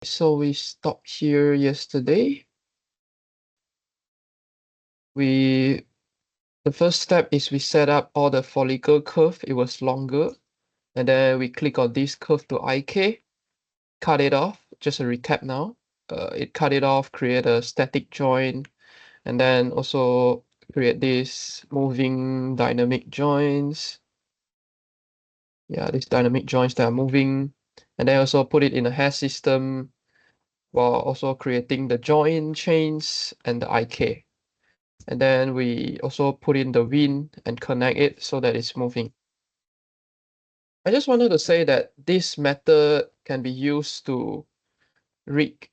so we stopped here yesterday. The first step is we set up all the follicle curve. It was longer. And then we click on this curve to IK, cut it off. Just a recap now. It cut it off, create a static joint, and then also create this moving dynamic joints. Yeah, these dynamic joints that are moving. And then also put it in a hair system while also creating the joint chains and the IK. And then we also put in the wind and connect it so that it's moving. I just wanted to say that this method can be used to rig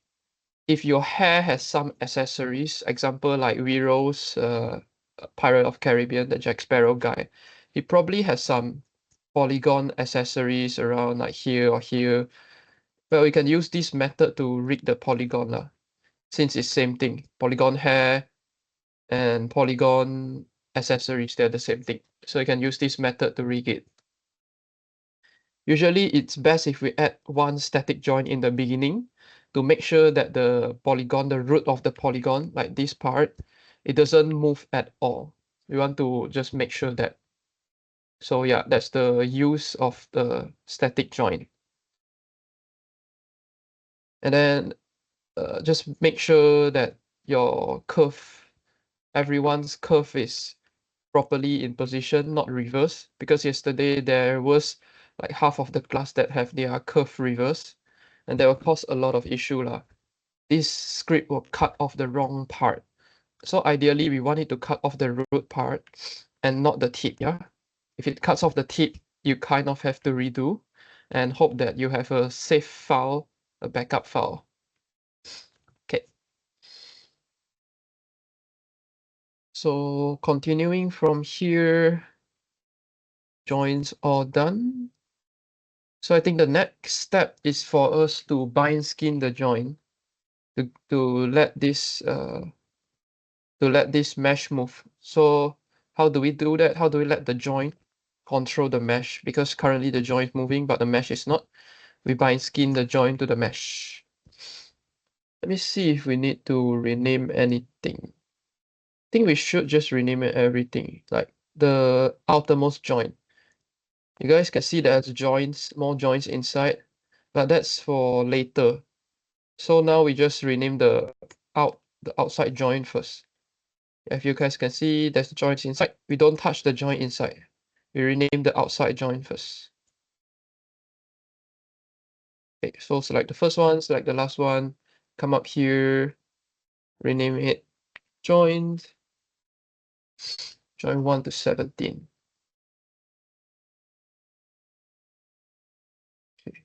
if your hair has some accessories, example like Wero's Pirate of Caribbean, the Jack Sparrow guy. He probably has some polygon accessories around like here or here. Well, we can use this method to rig the polygon lah, since it's same thing. Polygon hair and polygon accessories, they're the same thing. So you can use this method to rig it. Usually it's best if we add one static joint in the beginning to make sure that the polygon, the root of the polygon, like this part, it doesn't move at all. We want to just make sure that. So yeah, that's the use of the static joint. And then just make sure that your curve, everyone's curve is properly in position, not reverse, because yesterday there was like half of the class that have their curve reverse, and that will cause a lot of issue lah. This script will cut off the wrong part. So ideally we want it to cut off the root part and not the tip, yeah? If it cuts off the tip, you kind of have to redo and hope that you have a safe file, a backup file. Okay. So continuing from here, joins all done. So I think the next step is for us to bind skin the joint to let this mesh move. So how do we do that? How do we let the joint control the mesh? Because currently the joint is moving, but the mesh is not. We bind skin the joint to the mesh. Let me see if we need to rename anything. I think we should just rename everything, like the outermost joint. You guys can see there's joints, more joints inside, but that's for later. So now we just rename the outside joint first. If you guys can see, there's the joints inside. We don't touch the joint inside. We rename the outside joint first. Okay, so select the first one, select the last one, come up here, rename it joint 1 to 17. Okay.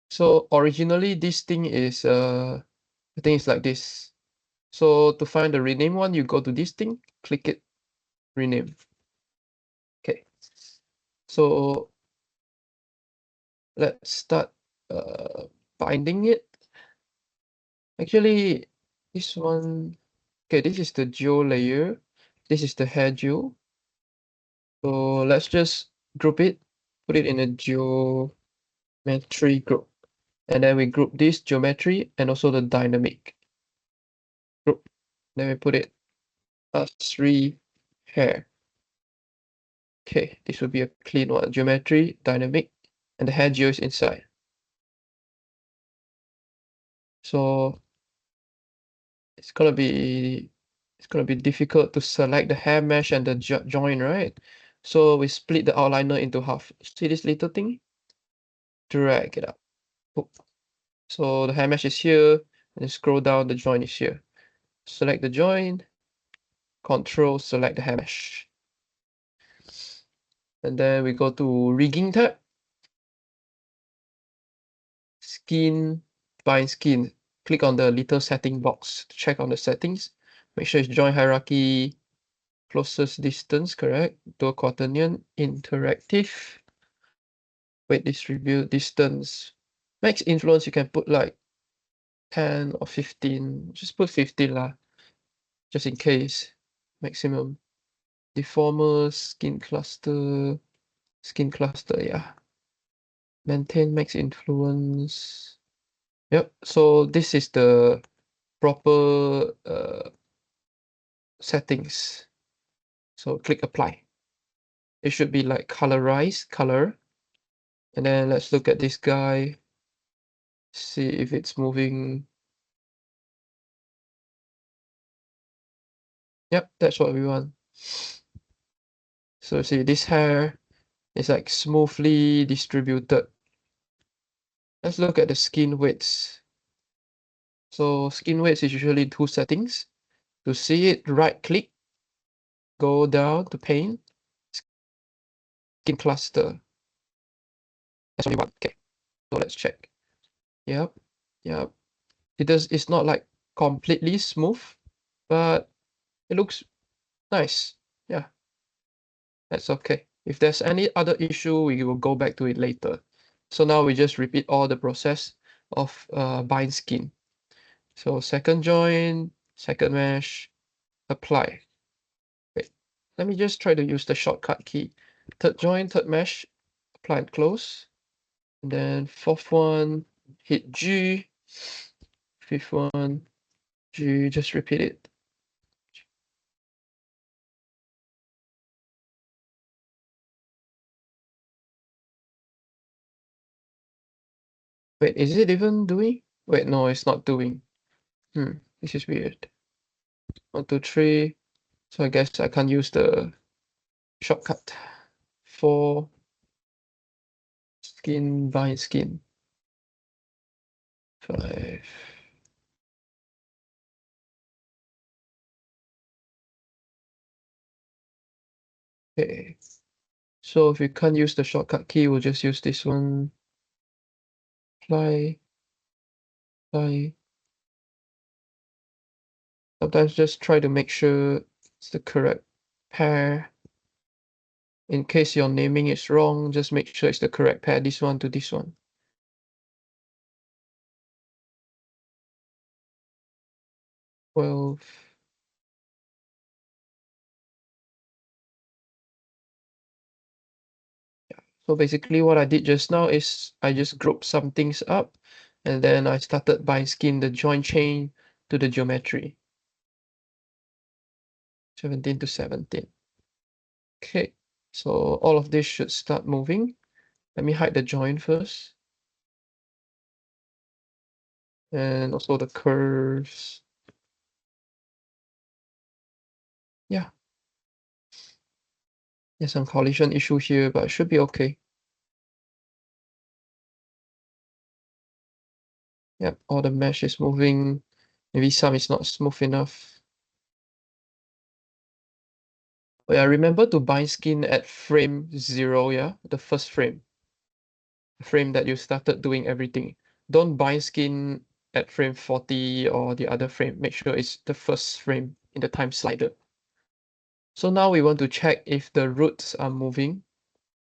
So originally this thing is I think it's like this. So to find the rename one, you go to this thing, click it, rename. Okay. So let's start binding it. Actually, this one, okay, this is the geo layer. This is the hair geo. So let's just group it, put it in a geometry group. And then we group this geometry and also the dynamic group. Then we put it as 3 hair. Okay, this will be a clean one. Geometry, dynamic, and the hair geo is inside. So it's gonna be difficult to select the hair mesh and the joint, right? So we split the outliner into half. See this little thing? Drag it up. So the hair mesh is here, and scroll down, the joint is here. Select the joint, Control, select the hair mesh. And then we go to rigging tab. Skin, bind skin. Click on the little setting box to check on the settings. Make sure it's joint hierarchy, closest distance, correct? Dual quaternion, interactive. Weight distribute, distance. Max influence, you can put like 10 or 15. Just put 15 lah, just in case. Maximum. Deformer, skin cluster, yeah. Maintain max influence. Yep, so this is the proper settings. So click apply. It should be like colorize color. And then let's look at this guy, see if it's moving. Yep, that's what we want. So see, this hair is like smoothly distributed. Let's look at the skin widths. So skin widths is usually 2 settings. To see it, right click, go down to pane, skin cluster. That's only one. Okay, so let's check. Yep, yep. It's not like completely smooth, but it looks nice. Yeah, that's okay. If there's any other issue, we will go back to it later. So now we just repeat all the process of bind skin. So second join, second mesh, apply. Wait, let me just try to use the shortcut key. Third join, third mesh, apply and close. And then fourth one, hit G. Fifth one, G, just repeat it. Wait, is it even doing? Wait, no, it's not doing. This is weird. 1, 2, 3. So I guess I can't use the shortcut. 4, skin, bind skin. 5. Okay. So if you can't use the shortcut key, we'll just use this one. Apply, apply. Sometimes just try to make sure it's the correct pair. In case your naming is wrong, just make sure it's the correct pair, this one to this one. 12. So basically what I did just now is I just grouped some things up and then I started by skin the joint chain to the geometry. 17 to 17. Okay, so all of this should start moving. Let me hide the joint first. And also the curves. Yeah. There's some collision issue here, but it should be okay. Yep, all the mesh is moving. Maybe some is not smooth enough. Oh yeah, remember to bind skin at frame 0, yeah? The first frame. The frame that you started doing everything. Don't bind skin at frame 40 or the other frame. Make sure it's the first frame in the time slider. So now we want to check if the roots are moving.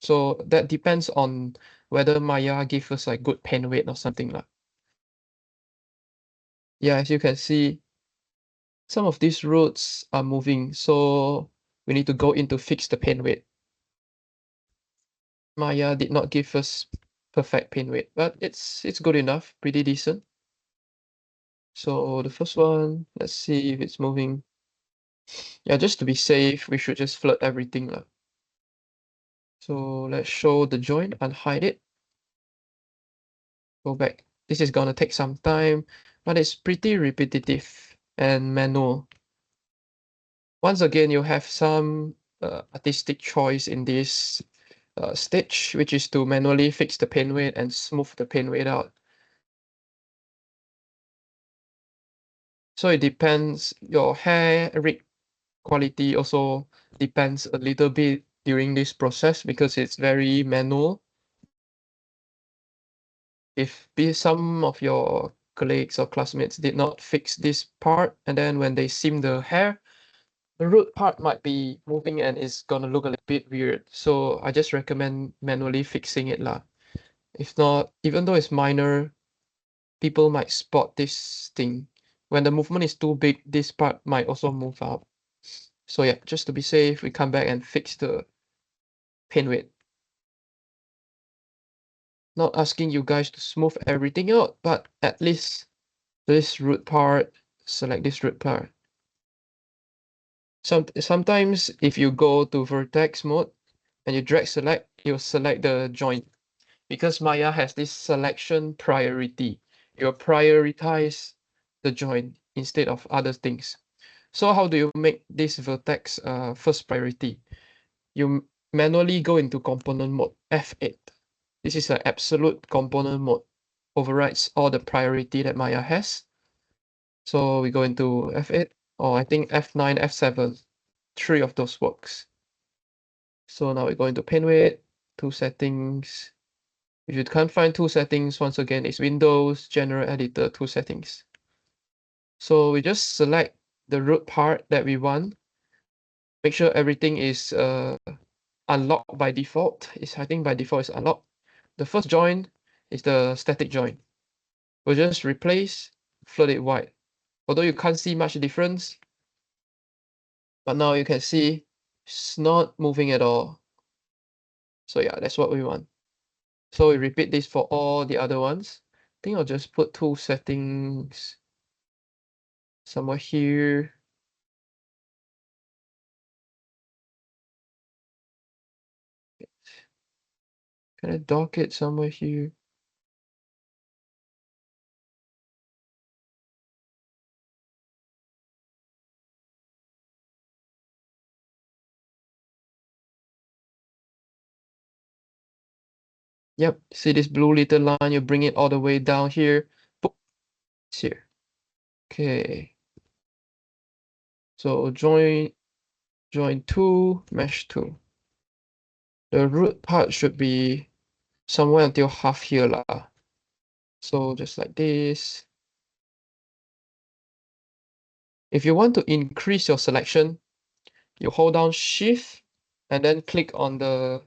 So that depends on whether Maya gives us like good pen weight or something like. Yeah, as you can see, some of these roots are moving, so we need to go in to fix the pen weight. Maya did not give us perfect pen weight, but it's good enough, pretty decent. So the first one, let's see if it's moving. Yeah, just to be safe, we should just flood everything lah. So let's show the joint, unhide it. Go back. This is gonna take some time, but it's pretty repetitive and manual. Once again, you have some artistic choice in this stage, which is to manually fix the pen weight and smooth the pen weight out. So it depends, your hair rig quality also depends a little bit during this process because it's very manual. If some of your colleagues or classmates did not fix this part, and then when they seam the hair, the root part might be moving and it's gonna look a little bit weird. So I just recommend manually fixing it lah. If not, even though it's minor, people might spot this thing. When the movement is too big, this part might also move out. So yeah, just to be safe, we come back and fix the pin weight. Not asking you guys to smooth everything out, but at least this root part, select this root part. Sometimes if you go to vertex mode and you drag select, you'll select the joint. Because Maya has this selection priority. You'll prioritize the joint instead of other things. So how do you make this vertex first priority? You manually go into component mode, F8. This is an absolute component mode. Overrides all the priority that Maya has. So we go into F8, or I think F9, F7. 3 of those works. So now we go into pane weight, tool settings. If you can't find tool settings, once again, it's Windows, General Editor, tool settings. So we just select the root part that we want. Make sure everything is unlocked by default. I think by default is unlocked. The first join is the static join. We'll just replace, flood it white. Although you can't see much difference, but now you can see it's not moving at all. So yeah, that's what we want. So we repeat this for all the other ones. I think I'll just put tool settings somewhere here. Can I dock it somewhere here? Yep, see this blue little line, you bring it all the way down here. Boop, it's here. Okay. So join 2, mesh 2. The root part should be somewhere until half here lah. So just like this. If you want to increase your selection, you hold down Shift and then click on the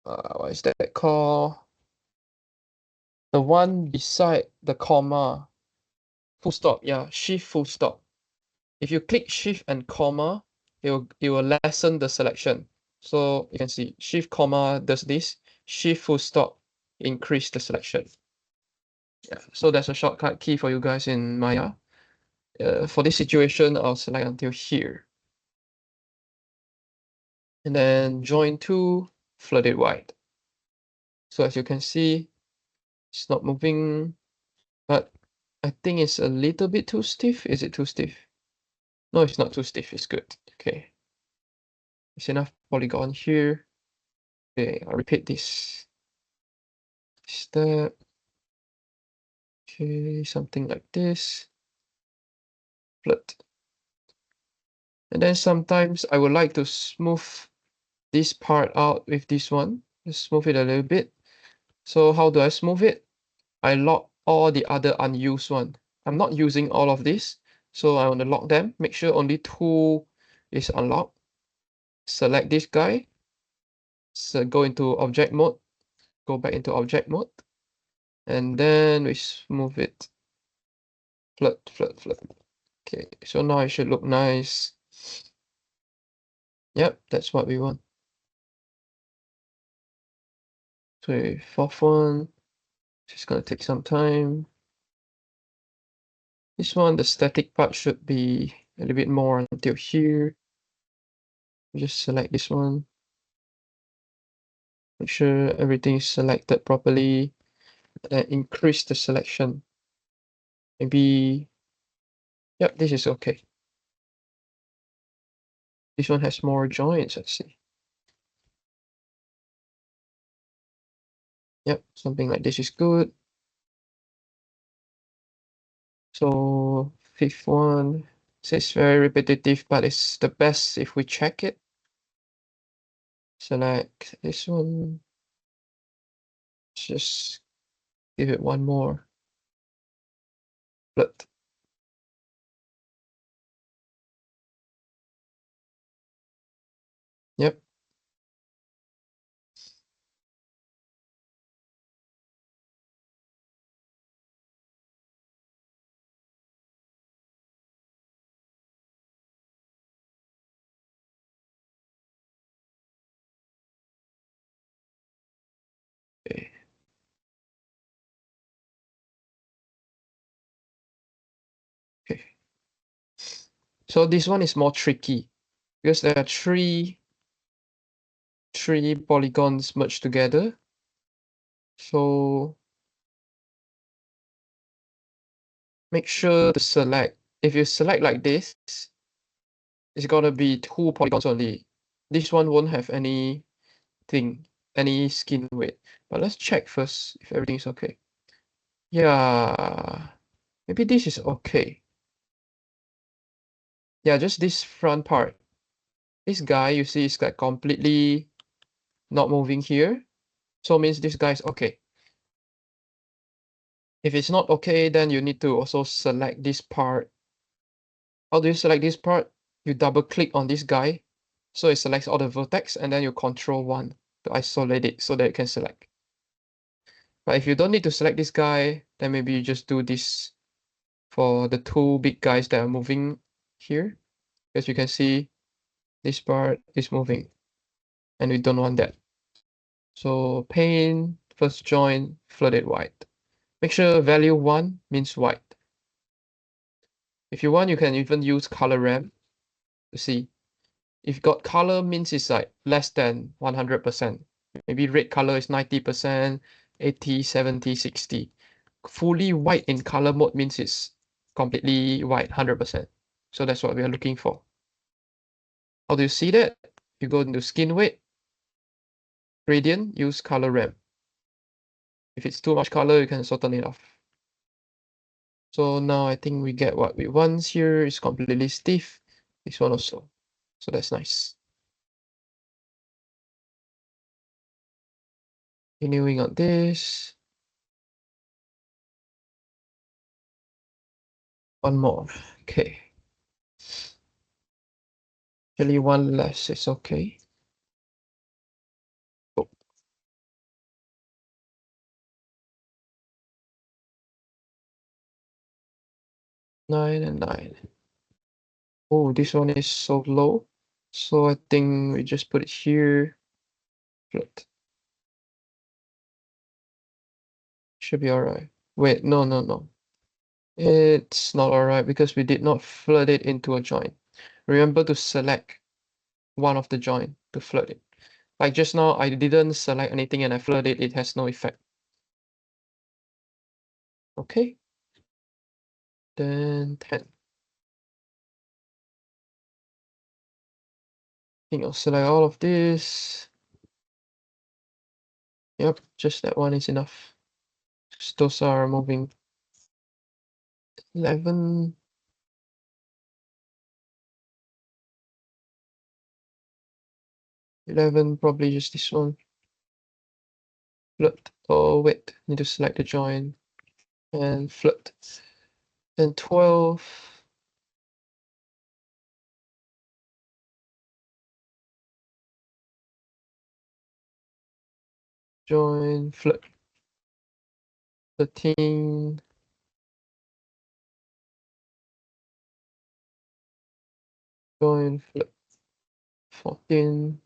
what is that called? The one beside the comma. Full stop, yeah, Shift full stop. If you click Shift and comma, it will lessen the selection. So you can see Shift comma does this. Shift full stop increase the selection. Yeah, so that's a shortcut key for you guys in Maya. For this situation, I'll select until here. And then join 2, flood it white. So as you can see, it's not moving, but I think it's a little bit too stiff. Is it too stiff? No, it's not too stiff. It's good. Okay. There's enough polygon here. Okay, I'll repeat this step. Okay, something like this. Flood. And then sometimes I would like to smooth this part out with this one. Just smooth it a little bit. So how do I smooth it? I lock all the other unused one. I'm not using all of this, so I want to lock them. Make sure only 2 is unlocked. Select this guy. So go into object mode. Go back into object mode. And then we smooth it. Flood, flood, flood. Okay, so now it should look nice. Yep, that's what we want. So fourth one, just gonna take some time. This one, the static part should be a little bit more until here. Just select this one. Make sure everything is selected properly. And increase the selection. Maybe, yep, this is okay. This one has more joints, let's see. Yep, something like this is good. So fifth one, it's very repetitive, but it's the best if we check it. Select this one. Just give it one more. Flood. Yep. Okay. So this one is more tricky because there are three polygons merged together. So make sure to select. If you select like this, it's gonna be 2 polygons only. This one won't have any skin weight. But let's check first if everything is okay. Yeah, maybe this is okay. Yeah, just this front part. This guy, you see, is like completely not moving here. So means this guy is okay. If it's not okay, then you need to also select this part. How do you select this part? You double click on this guy. So it selects all the vertex and then you control 1 to isolate it so that you can select. But if you don't need to select this guy, then maybe you just do this for the 2 big guys that are moving here. As you can see, this part is moving and we don't want that. So pane, first join, flooded white. Make sure value 1 means white. If you want, you can even use color ramp to see. If got color means it's like less than 100%. Maybe red color is 90%, 80, 70, 60. Fully white in color mode means it's completely white, 100%. So that's what we are looking for. How do you see that? You go into skin weight, gradient, use color ramp. If it's too much color, you can also turn it off. So now I think we get what we want here. It's completely stiff. This one also. So that's nice. Continuing on this. One more. Okay. Actually, one less is okay. Oh. 9 and 9. Oh, this one is so low. So I think we just put it here. Float. Should be alright. Wait, no. It's not alright because we did not flood it into a joint. Remember to select one of the joint to flood it. Like just now, I didn't select anything and I flooded it. It has no effect. Okay. Then 10. I think I'll select all of this. Yep, just that one is enough. Just those are moving. 11. 11, probably just this one. Float. Oh, wait, need to select the join and float. Then 12. Join, float. 13. Join, float. 14.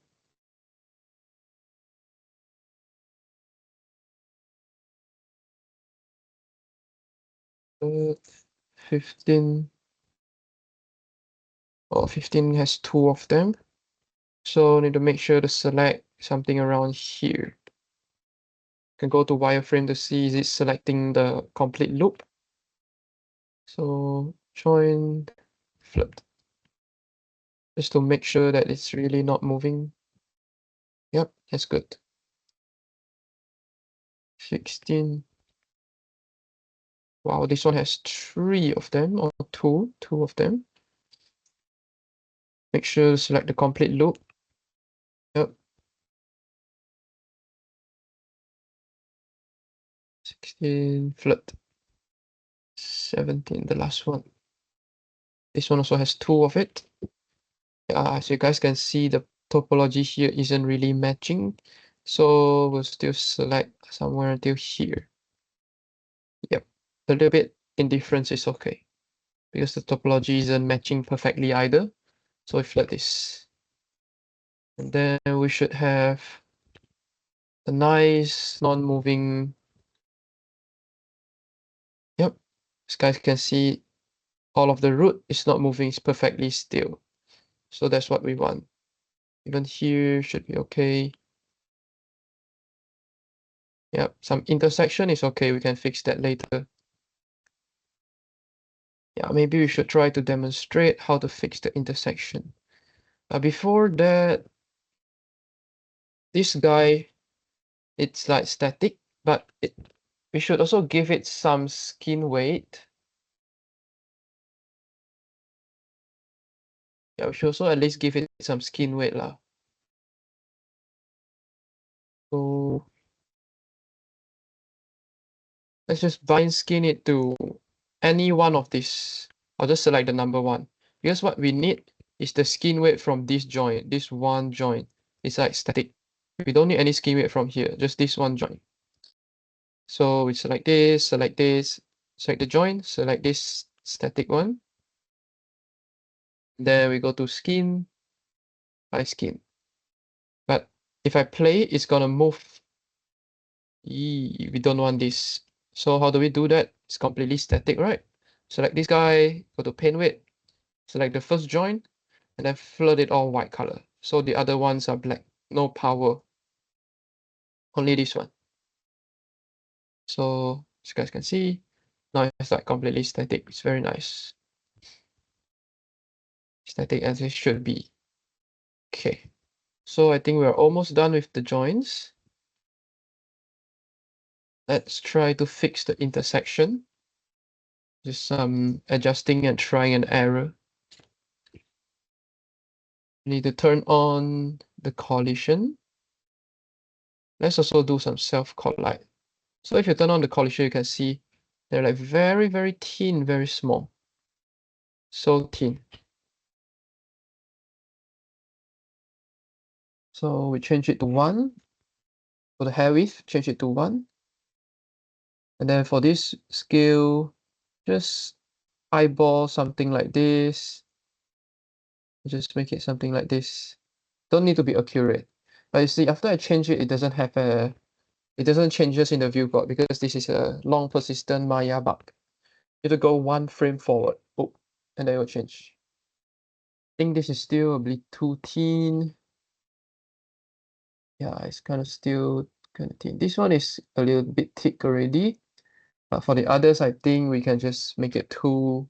Float. 15. Oh, 15 has 2 of them. So need to make sure to select something around here. You can go to wireframe to see is it selecting the complete loop. So join, float. Just to make sure that it's really not moving. Yep, that's good. 16. Wow, this one has 3 of them or 2 of them. Make sure to select the complete loop. Yep. 16, float. 17, the last one. This one also has 2 of it. So you guys can see the topology here isn't really matching. So we'll still select somewhere until here. Yep, a little bit indifference is okay because the topology isn't matching perfectly either. So we float this. And then we should have a nice non-moving. Yep, this guys can see all of the root is not moving, it's perfectly still. So that's what we want. Even here should be okay. Yep, some intersection is okay, we can fix that later. Yeah, maybe we should try to demonstrate how to fix the intersection. Before that, this guy, it's like static, but we should also give it some skin weight. Yeah, we should also at least give it some skin weight lah. So let's just bind skin it to any one of these. I'll just select the number one. Because what we need is the skin weight from this joint, this one joint. It's like static. We don't need any skin weight from here, just this one joint. So we select this, select the joint, select this static one. Then we go to skin, by skin. But if I play, it's gonna move. We don't want this. So how do we do that? It's completely static, right? Select this guy, go to paint weight, select the first joint, and then flood it all white color. So the other ones are black, no power. Only this one. So as you guys can see, now it's like completely static. It's very nice. Static as it should be. Okay. So I think we're almost done with the joints. Let's try to fix the intersection. Just some adjusting and trying and error. Need to turn on the collision. Let's also do some self-collide. So if you turn on the collision, you can see they're like very, very thin, very small. So thin. So we change it to 1. For the hair width, change it to 1. And then for this scale, just eyeball something like this. Just make it something like this. Don't need to be accurate. But you see, after I change it, it doesn't changes in the viewport because this is a long persistent Maya bug. You have to go 1 frame forward, oh, and then it will change. I think this is still a bit too thin. Yeah, it's kind of still kind of thin. This one is a little bit thick already. But for the others, I think we can just make it 2.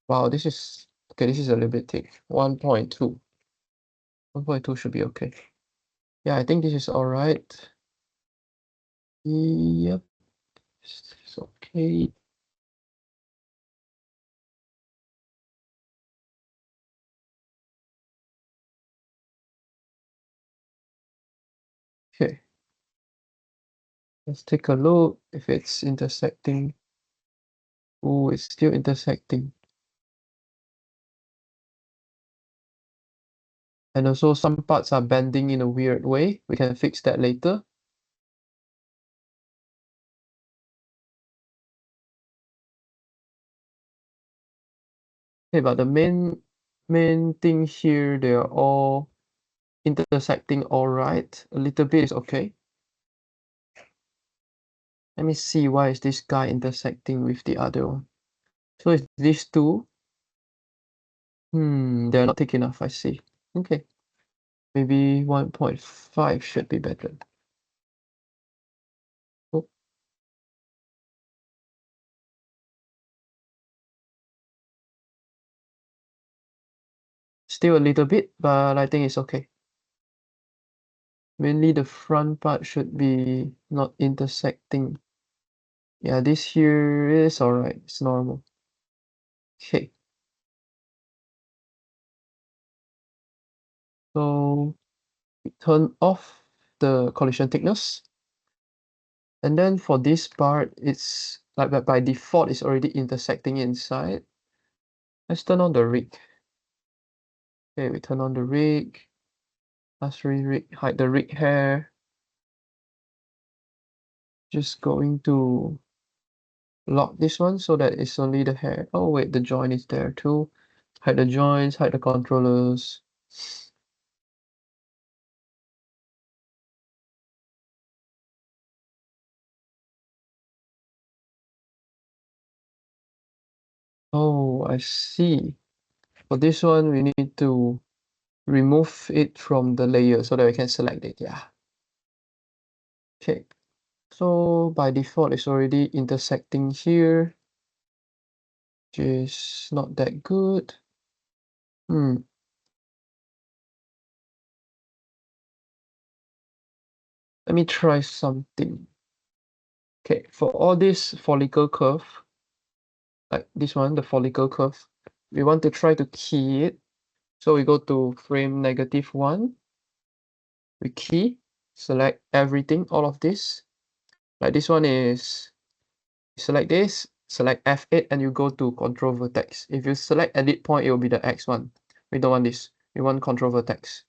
Wow, this is okay. This is a little bit thick. 1.2. 1.2 should be okay. Yeah, I think this is all right. Yep, it's okay. Okay, let's take a look if it's intersecting. Oh, it's still intersecting. And also some parts are bending in a weird way. We can fix that later. Okay, but the main thing here, they are all intersecting all right. A little bit is okay. Let me see why is this guy intersecting with the other one. So it's these two. They're not thick enough, I see. Okay. Maybe 1.5 should be better. Oh, still a little bit, but I think it's okay. Mainly the front part should be not intersecting. Yeah, this here is alright. It's normal. Okay. So turn off the collision thickness. And then for this part, it's like by default, it's already intersecting inside. Let's turn on the rig. Okay, we turn on the rig. Let's rig, hide the rig hair. Just going to lock this one so that it's only the hair. Oh wait, the joint is there too. Hide the joints, hide the controllers. Oh, I see. For this one, we need to remove it from the layer so that we can select it. Yeah. Okay. So by default, it's already intersecting here, which is not that good. Hmm. Let me try something. Okay, for all this follicle curve, like this one, the follicle curve, we want to try to key it. So we go to frame -1, we key, select everything, all of this. Like this one is, select this, select F8, and you go to control vertex. If you select edit point, it will be the X one. We don't want this. We want control vertex.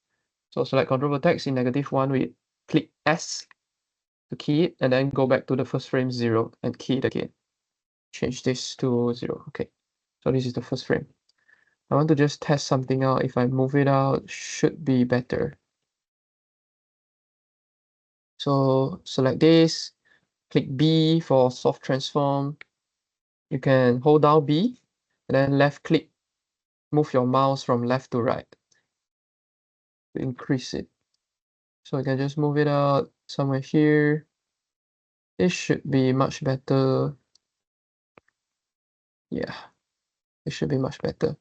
So select control vertex in -1, we click S to key it, and then go back to the first frame 0 and key it again. Change this to 0. Okay. So this is the first frame. I want to just test something out. If I move it out, should be better. So select this, click B for soft transform. You can hold down B and then left click, move your mouse from left to right to increase it. So I can just move it out somewhere here. This should be much better. Yeah, it should be much better.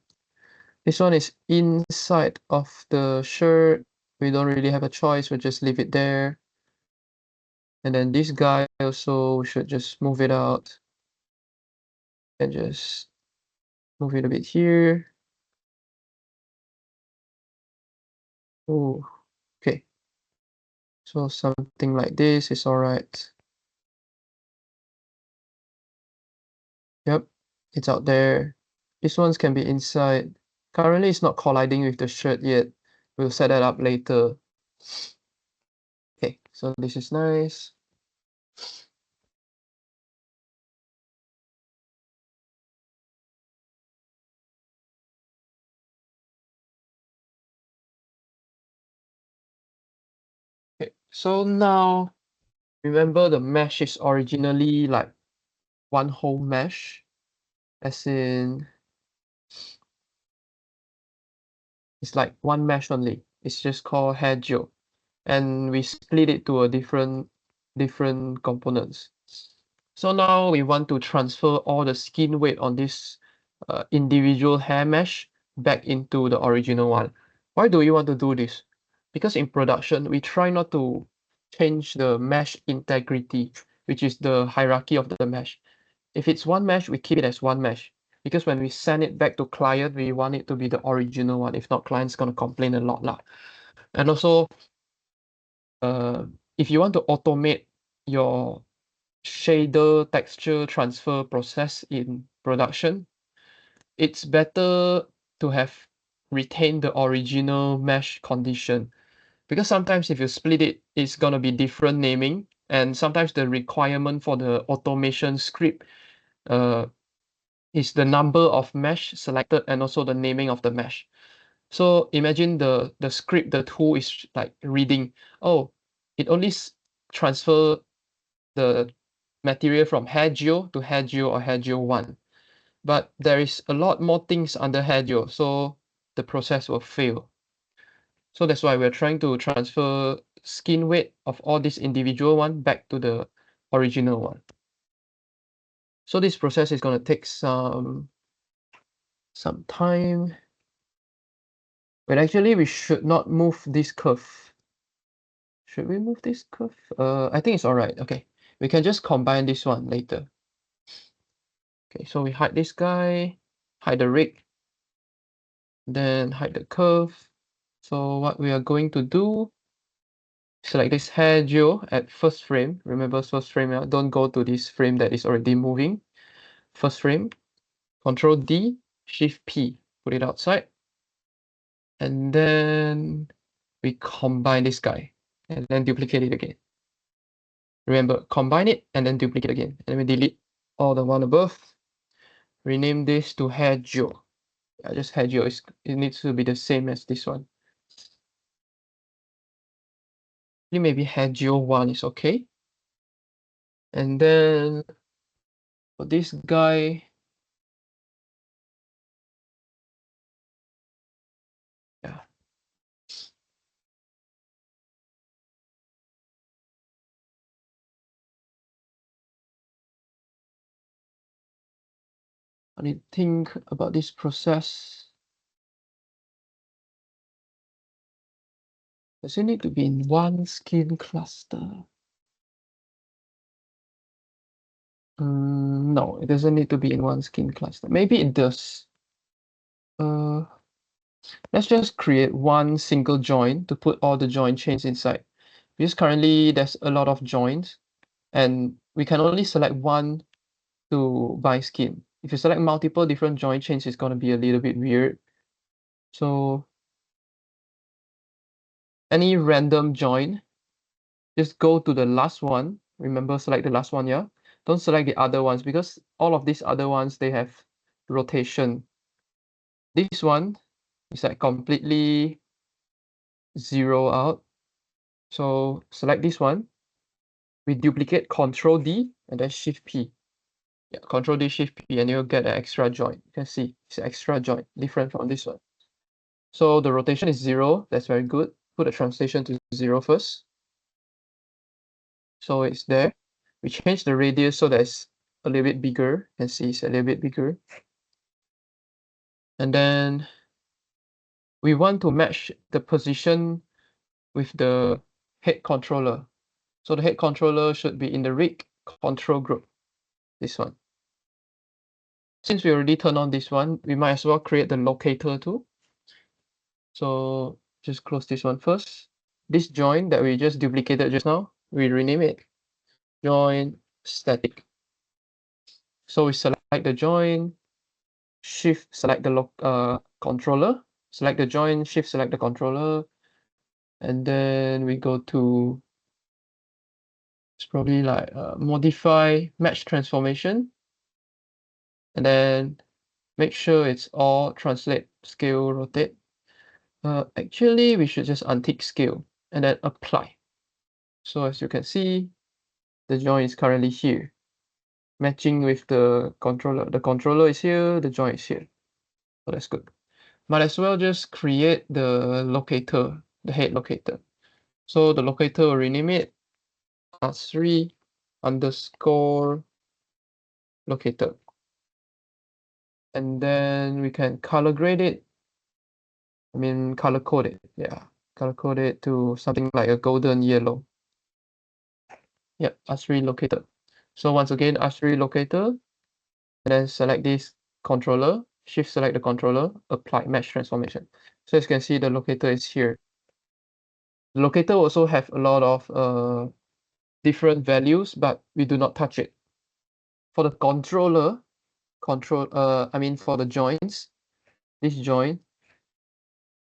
This one is inside of the shirt. We don't really have a choice. We'll just leave it there. And then this guy also should just move it out and just move it a bit here. Oh, okay. So something like this is all right. Yep, it's out there. This ones can be inside. Currently, it's not colliding with the shirt yet. We'll set that up later. Okay, so this is nice. Okay, so now remember the mesh is originally like one whole mesh, as in it's like one mesh only. It's just called hair gel, and we split it to a different components. So now we want to transfer all the skin weight on this individual hair mesh back into the original one. Why do we want to do this? Because in production, we try not to change the mesh integrity, which is the hierarchy of the mesh. If it's one mesh, we keep it as one mesh. Because when we send it back to client, we want it to be the original one. If not, client's gonna complain a lot lah. And also, if you want to automate your shader texture transfer process in production, it's better to have retained the original mesh condition, because sometimes if you split it, it's gonna be different naming, and sometimes the requirement for the automation script is the number of mesh selected and also the naming of the mesh. So imagine the script, the tool is like reading, oh, it only transfer the material from hair geo to hair geo or hair geo 1. But there is a lot more things under hair geo, so the process will fail. So that's why we're trying to transfer skin weight of all these individual one back to the original one. So this process is going to take some time. But actually, we should not move this curve. Should we move this curve? I think it's all right. Okay, we can just combine this one later. Okay, so we hide this guy, hide the rig, then hide the curve. So what we are going to do, select this hair geo at first frame. Remember first frame, yeah? Don't go to this frame that is already moving. First frame, Control D, Shift P, put it outside. And then we combine this guy and then duplicate it again. Remember, combine it and then duplicate again. And then we delete all the one above. Rename this to hair geo. Yeah, just hair geo. It needs to be the same as this one. Maybe hair geo 1 is okay. And then for this guy, I need to think about this process. Does it need to be in one skin cluster? No, it doesn't need to be in one skin cluster. Maybe it does. Let's just create one single join to put all the join chains inside. Because currently there's a lot of joins and we can only select one to buy skin. If you select multiple different join chains, it's going to be a little bit weird. So any random join, just go to the last one. Remember, select the last one, yeah? Don't select the other ones because all of these other ones, they have rotation. This one is like completely zero out. So select this one. We duplicate Control D and then Shift P. Yeah, Control D, Shift P, and you'll get an extra joint. You can see it's an extra joint, different from this one. So the rotation is 0. That's very good. Put the translation to 0 first. So it's there. We change the radius so that it's a little bit bigger. You can see it's a little bit bigger. And then we want to match the position with the head controller. So the head controller should be in the rig control group, this one. Since we already turned on this one, we might as well create the locator too. So just close this one first. This join that we just duplicated just now, we rename it join static. So we select the join, shift select the controller, select the join, shift select the controller, and then we go to, it's probably like modify match transformation, and then make sure it's all translate, scale, rotate. Actually, we should just untick scale and then apply. So as you can see, the join is currently here, matching with the controller. The controller is here, the join is here. So that's good. Might as well just create the locator, the head locator. So the locator will rename it R3 underscore locator. And then we can color grade it. I mean, color code it. Yeah, color code it to something like a golden yellow. Yep, R3 locator. So once again, R3 locator, and then select this controller, shift select the controller, apply mesh transformation. So as you can see, the locator is here. The locator also have a lot of different values, but we do not touch it. For the controller, for the joints, this joint,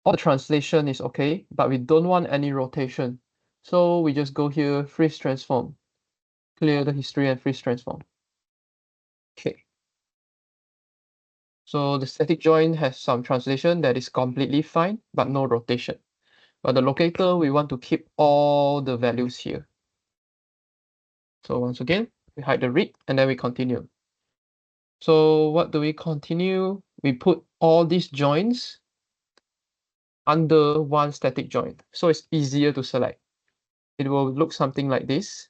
all the translation is okay, but we don't want any rotation. So we just go here, freeze transform, clear the history and freeze transform. Okay. So the static joint has some translation that is completely fine, but no rotation. But the locator, we want to keep all the values here. So once again, we hide the rig and then we continue. So what do we continue? We put all these joints under one static joint. So it's easier to select. It will look something like this.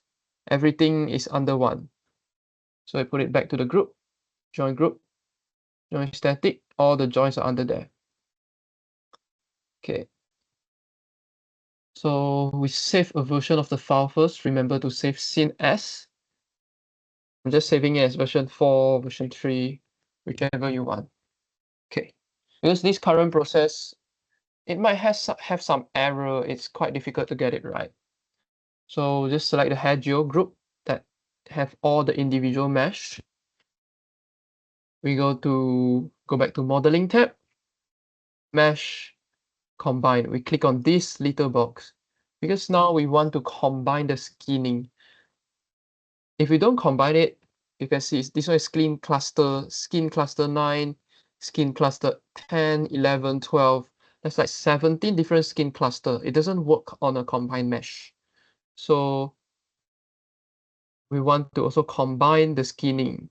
Everything is under one. So I put it back to the group, join static, all the joints are under there. Okay. So we save a version of the file first. Remember to save scene as. I'm just saving it as version 4, version 3, whichever you want. Okay. Because this current process, it might have some error. It's quite difficult to get it right. So just select the head geo group that have all the individual mesh. We go back to modeling tab, mesh, combine. We click on this little box because now we want to combine the skinning. If we don't combine it, you can see this one is skin cluster 9, skin cluster 10, 11, 12. That's like 17 different skin cluster. It doesn't work on a combined mesh. So we want to also combine the skinning.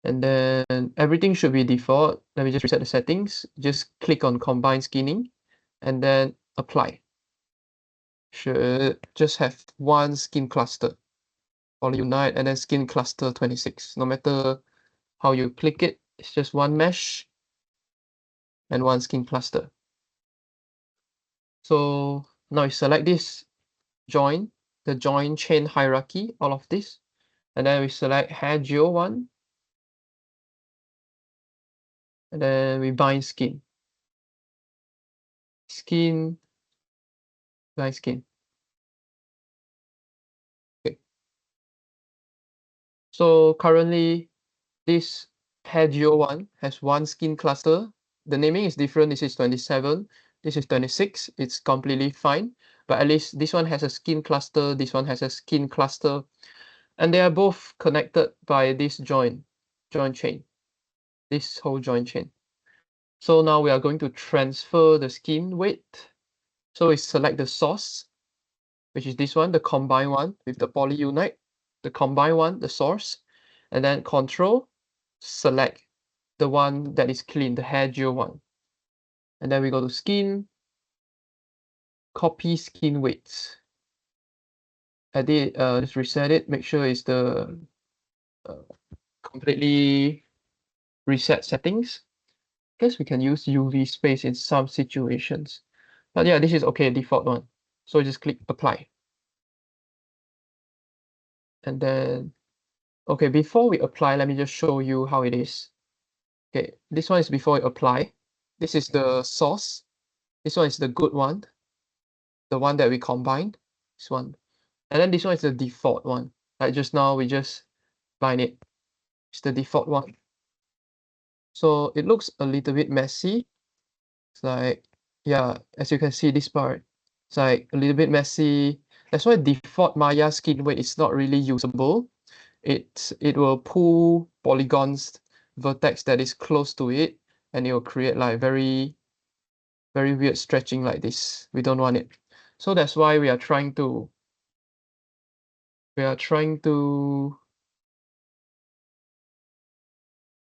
And then everything should be default. Let me just reset the settings. Just click on combine skinning and then apply. Should just have one skin cluster. Poly unite and then skin cluster 26. No matter how you click it. It's just one mesh and one skin cluster. So now you select this join, the join chain hierarchy, all of this, and then we select hair geo one, and then we bind skin, bind skin. Okay. So currently this hair geo one has one skin cluster. The naming is different. This is 27. This is 26. It's completely fine. But at least this one has a skin cluster. This one has a skin cluster. And they are both connected by this join chain. This whole join chain. So now we are going to transfer the skin weight. So we select the source, which is this one, the combined one with the polyunite, the combined one, the source, and then control, select the one that is clean, the hair gel one. And then we go to skin, copy skin weights. Just reset it, make sure it's the completely reset settings. Guess we can use UV space in some situations. But yeah, this is okay, default one. So just click apply. And then, okay, before we apply, let me just show you how it is. Okay, this one is before we apply. This is the source. This one is the good one, the one that we combined. This one. And then this one is the default one. Like just now, we just bind it. It's the default one. So it looks a little bit messy. It's like, yeah, as you can see this part, it's like a little bit messy. That's why default Maya skin weight is not really usable. It will pull polygons vertex that is close to it, and it will create like very weird stretching like this. We don't want it. So that's why we are trying to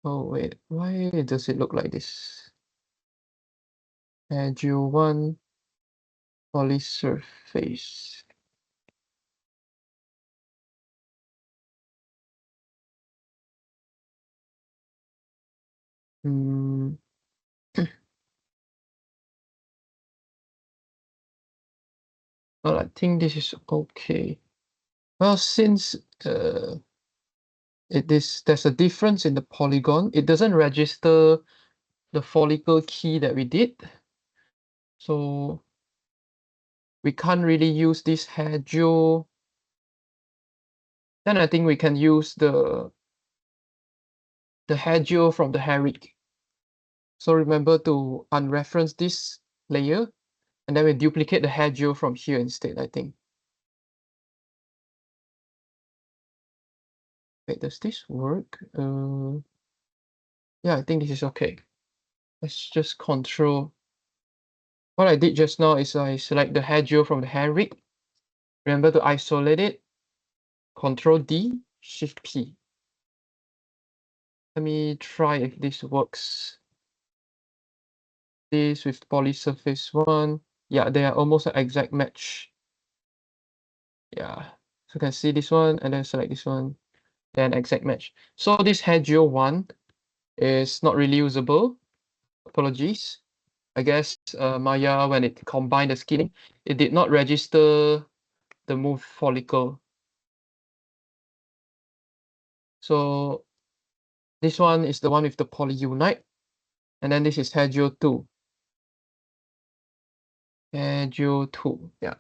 oh wait, why does it look like this? Edge one poly surface. Hmm. Well, I think this is okay. Well, since there's a difference in the polygon, it doesn't register the follicle key that we did. So we can't really use this hair gel. Then I think we can use the hair gel from the hair rig. So remember to unreference this layer, and then we duplicate the hair gel from here instead, I think. Wait, does this work? Yeah, I think this is okay. Let's just control. What I did just now is I select the hair gel from the hair rig. Remember to isolate it. Control D, Shift P. Let me try if this works. This with poly surface one. Yeah, they are almost an exact match. Yeah, so you can see this one and then select this one, then exact match. So this hair gel one is not really usable. Apologies. I guess Maya, when it combined the skinning, it did not register the move follicle. So this one is the one with the polyunite, and then this is hair gel 2. Hair gel 2, yeah.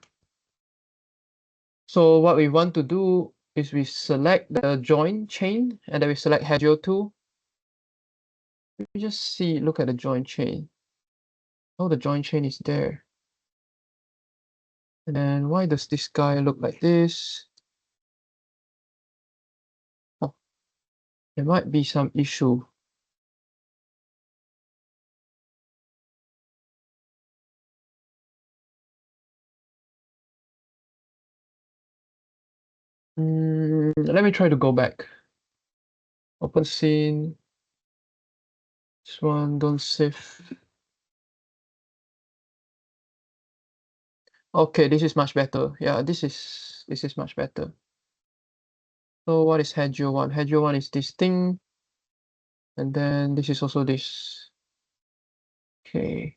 So what we want to do is we select the join chain, and then we select hair gel 2. We just see, look at the join chain. Oh, the join chain is there. And then why does this guy look like this? Oh, there might be some issue. Let me try to go back. Open scene. This one, don't save. Okay, this is much better. Yeah, this is much better. So what is Hedgeo 1? Hedgeo 1 is this thing. And then this is also this. Okay.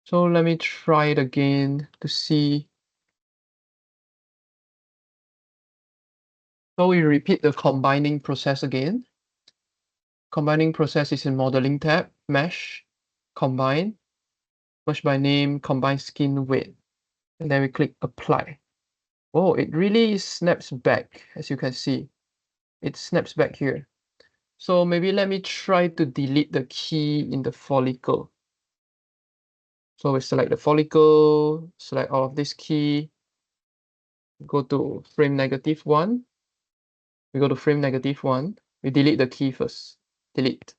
So let me try it again to see. So we repeat the combining process again. Combining process is in modeling tab, mesh, combine, merge by name, combine skin width. And then we click apply. Oh, it really snaps back, as you can see. It snaps back here. So maybe let me try to delete the key in the follicle. So we select the follicle, select all of this key, go to frame -1. We go to frame -1. We delete the key first, delete,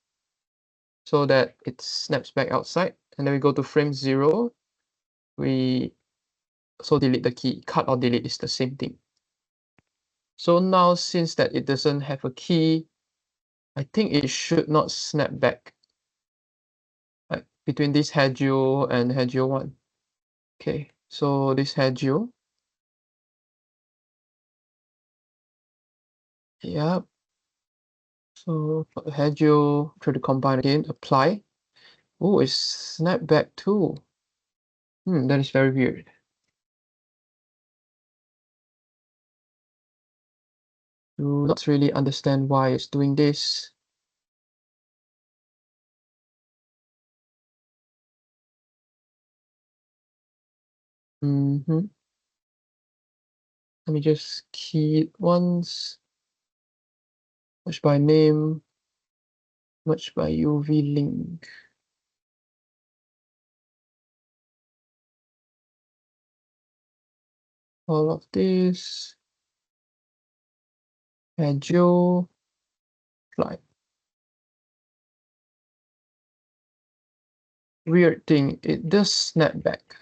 so that it snaps back outside. And then we go to frame 0. We also delete the key. Cut or delete is the same thing. So now, since that it doesn't have a key, I think it should not snap back between this Hagio and Hagio 1. Okay, so this Hagio. Yeah. So for the Hagio, try to combine again, apply. Oh, it's snapped back too. That is very weird. Do not really understand why it's doing this. Let me just key it once. Merge by name, merge by UV link. All of this. Hagio, apply. Weird thing, it does snap back.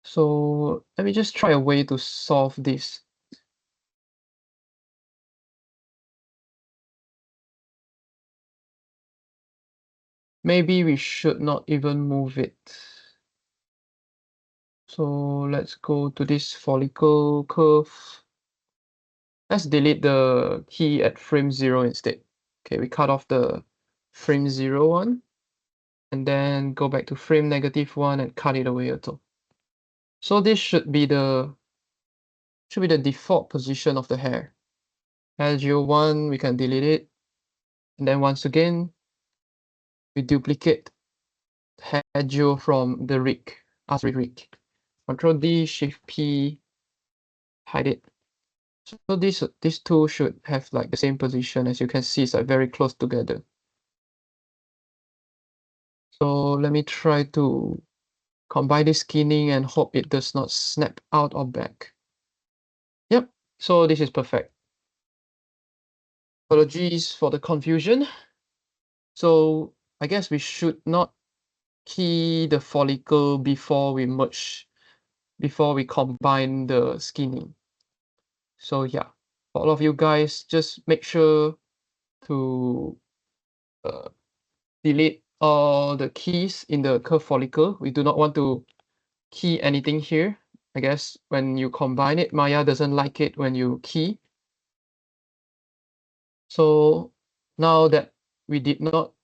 So let me just try a way to solve this. Maybe we should not even move it. So let's go to this follicle curve. Let's delete the key at frame 0 instead. Okay, we cut off the frame 0 one, and then go back to frame -1 and cut it away also. So this should be the default position of the hair. Hagio 1, we can delete it. And then once again, we duplicate Hagio from the rig, R3 rig. Control D, Shift P, hide it. So these two should have like the same position. As you can see, it's like very close together. So let me try to combine this skinning and hope it does not snap out or back. Yep, so this is perfect. Apologies for the confusion. So I guess we should not key the follicle before we combine the skinning. So yeah, for all of you guys, just make sure to delete all the keys in the curve follicle. We do not want to key anything here. I guess when you combine it, Maya doesn't like it when you key. So now that we did not,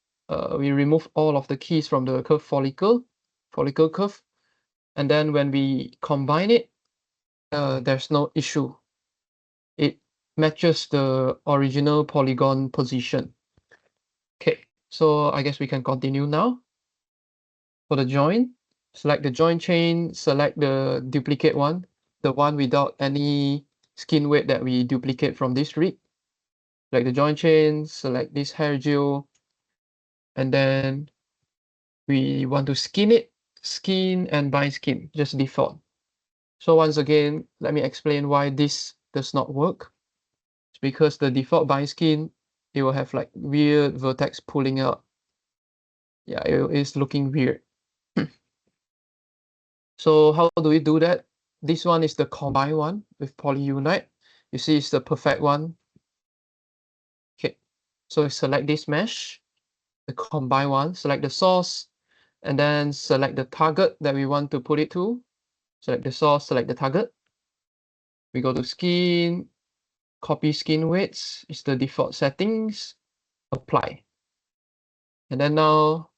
we remove all of the keys from the curve follicle curve, and then when we combine it, there's no issue. It matches the original polygon position. Okay, so I guess we can continue now. For the join, select the join chain, select the duplicate one, the one without any skin weight that we duplicate from this rig. Select the join chain, select this hair gel, and then we want to skin it, skin and bind skin, just default. So once again, let me explain why this does not work. It's because the default bind skin, it will have like weird vertex pulling out. Yeah, it is looking weird. So how do we do that? This one is the combined one with polyunite. You see it's the perfect one. Okay, so select this mesh, the combined one, select the source, and then select the target that we want to put it to. Select the source, select the target. We go to skin, copy skin weights, it's the default settings. apply. And then now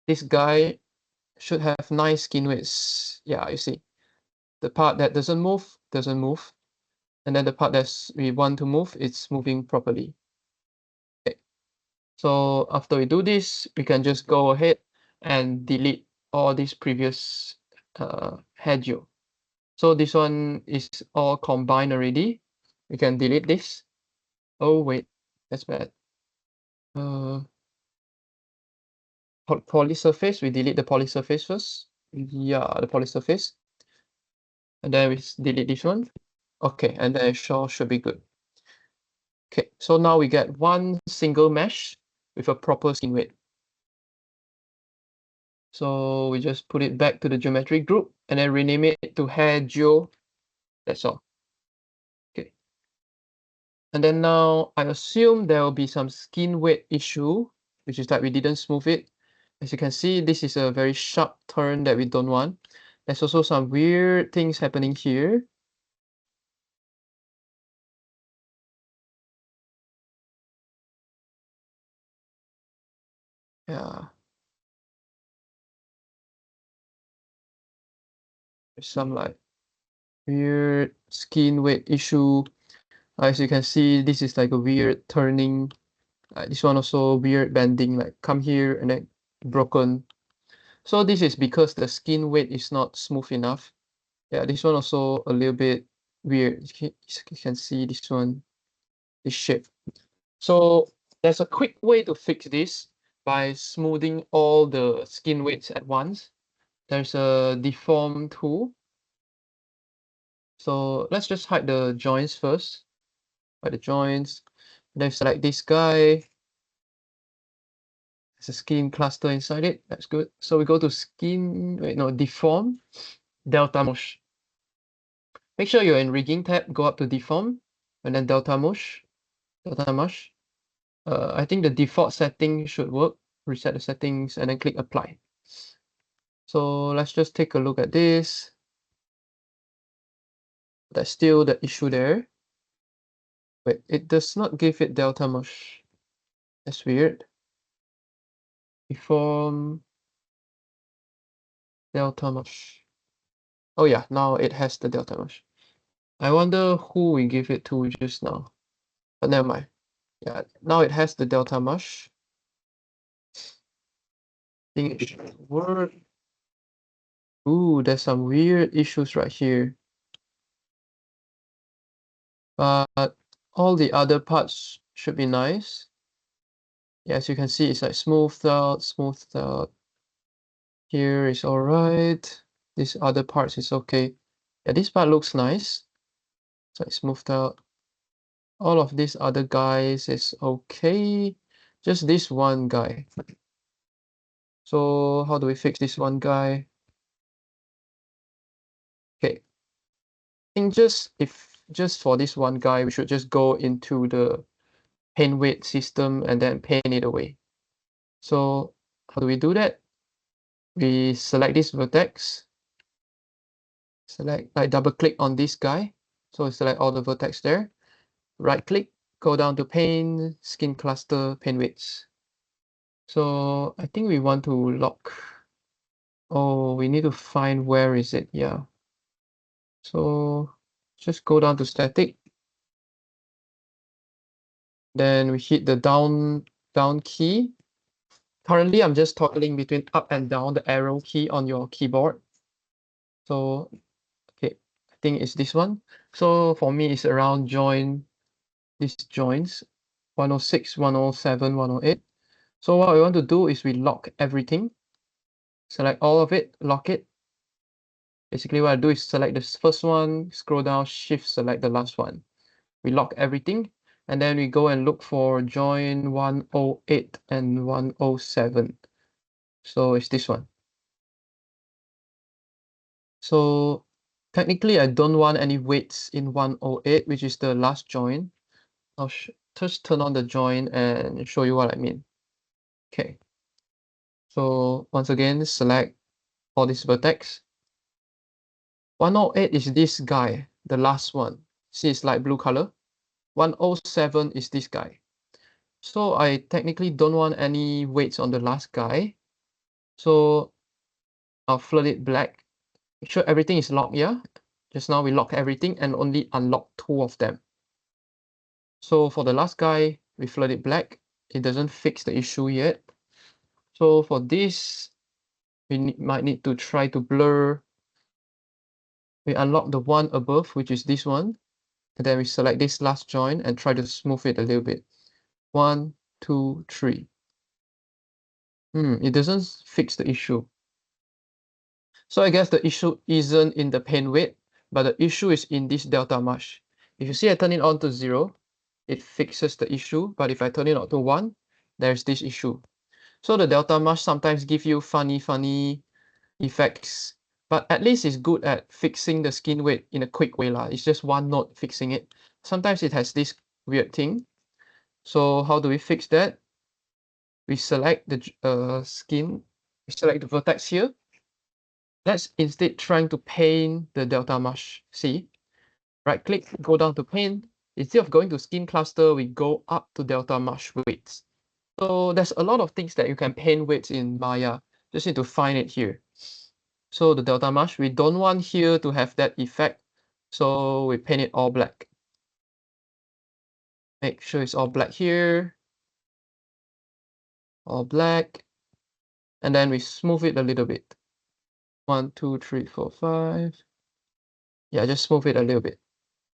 this guy should have nice skin widths. Yeah, you see. The part that doesn't move. And then the part that we want to move, it's moving properly. Okay. So after we do this, we can just go ahead and delete all these previous head view. So this one is all combined already. We can delete this. Oh wait, that's bad. Poly surface, we delete the poly surface first. Yeah, the poly surface. And then we delete this one. Okay, and then should be good. Okay, so now we get one single mesh with a proper skin weight. So we just put it back to the geometry group and then rename it to hair geo. That's all. Okay. And then now I assume there will be some skin weight issue, which is that we didn't smooth it. As you can see, this is a very sharp turn that we don't want. There's also some weird things happening here. Yeah. There's some like weird skin weight issue. As you can see, this is like a weird turning. This one also weird bending, like come here and then broken. So this is because the skin weight is not smooth enough. Yeah, this one also a little bit weird. You can see this one, this shape. So there's a quick way to fix this by smoothing all the skin weights at once. There's a deform tool. So let's just hide the joints first. Hide the joints. Then select this guy. There's a skin cluster inside it. That's good. So we go to skin, wait, no, deform, delta mesh. Make sure you're in rigging tab, go up to deform, and then delta mesh. I think the default setting should work. Reset the settings and then click apply. So let's just take a look at this. That's still the issue there. Wait, it does not give it delta mesh. That's weird. Deform, delta mesh. Oh yeah, now it has the delta mesh. I wonder who we give it to just now. But never mind. Yeah, now it has the delta mesh. I think it should work. Ooh, there's some weird issues right here. But all the other parts should be nice. Yeah, as you can see, it's like smoothed out. Here is all right. This other parts is okay. Yeah, this part looks nice. It's like smoothed out. All of these other guys is okay. Just this one guy. So how do we fix this one guy? Okay. I think just for this one guy, we should just go into the paint weight system and then paint it away. So how do we do that? We select this vertex, select, like double click on this guy. So we select all the vertex there, right click, go down to paint, skin cluster, paint widths. So I think we want to lock. Oh, we need to find where is it. Yeah. So just go down to static. Then we hit the down key. Currently, I'm just toggling between up and down the arrow key on your keyboard. So, okay, I think it's this one. So for me, it's around these joints, 106, 107, 108. So what we want to do is we lock everything. Select all of it, lock it. Basically, what I do is select the first one, scroll down, shift, select the last one. We lock everything, and then we go and look for join 108 and 107. So it's this one. So technically, I don't want any weights in 108, which is the last join. I'll just turn on the join and show you what I mean. Okay. So once again, select all this vertex. 108 is this guy, the last one. See, it's light blue color. 107 is this guy. So I technically don't want any weights on the last guy. So I'll flood it black. Make sure everything is locked here. Just now we lock everything and only unlock 2 of them. So for the last guy, we flood it black. It doesn't fix the issue yet. So for this, we might need to try to blur. We unlock the one above, which is this one. And then we select this last joint and try to smooth it a little bit. 1, 2, 3. It doesn't fix the issue. So I guess the issue isn't in the pane width, but the issue is in this delta mesh. If you see I turn it on to 0, it fixes the issue. But if I turn it on to 1, there's this issue. So the delta mesh sometimes give you funny effects, but at least it's good at fixing the skin weight in a quick way lah. It's just one node fixing it. Sometimes it has this weird thing. So how do we fix that? We select the skin, we select the vertex here. Let's instead trying to paint the delta mesh. See, right click, go down to paint. Instead of going to skin cluster, we go up to delta mesh weights. So there's a lot of things that you can paint weights in Maya. Just need to find it here. So the delta mesh, we don't want here to have that effect. So we paint it all black. Make sure it's all black here. All black. And then we smooth it a little bit. 1, 2, 3, 4, 5. Yeah, just smooth it a little bit.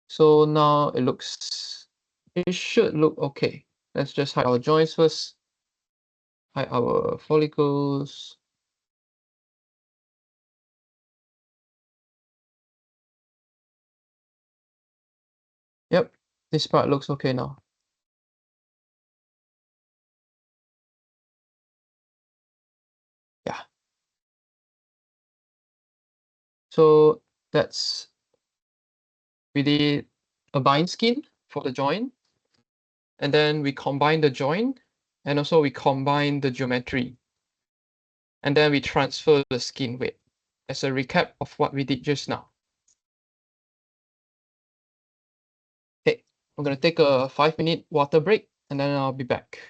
So now it should look okay. Let's just hide our joints first. Hide our follicles. Yep, this part looks okay now. Yeah. So we did a bind skin for the joint. And then we combine the joint. And also we combine the geometry. And then we transfer the skin weight. As a recap of what we did just now. Okay, I'm going to take a 5-minute water break and then I'll be back.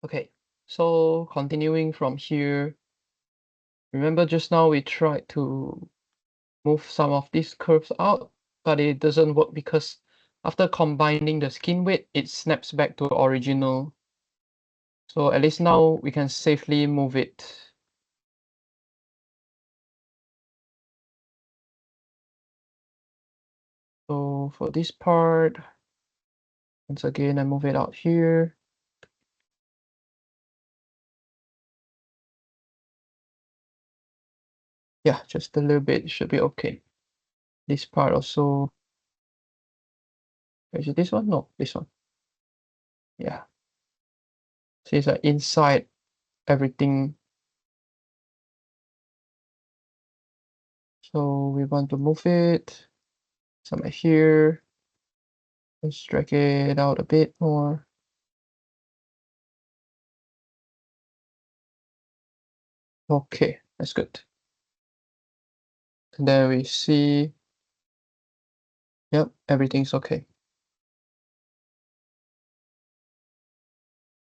Okay, so continuing from here, remember just now we tried to move some of these curves out, but it doesn't work because after combining the skin weight, it snaps back to original. So at least now we can safely move it. So for this part, once again, I move it out here. Yeah, just a little bit should be okay. This part also, is it this one? No, this one. Yeah. See, it's like inside everything. So we want to move it somewhere here. Let's drag it out a bit more. Okay, that's good. And then we see, yep, everything's okay.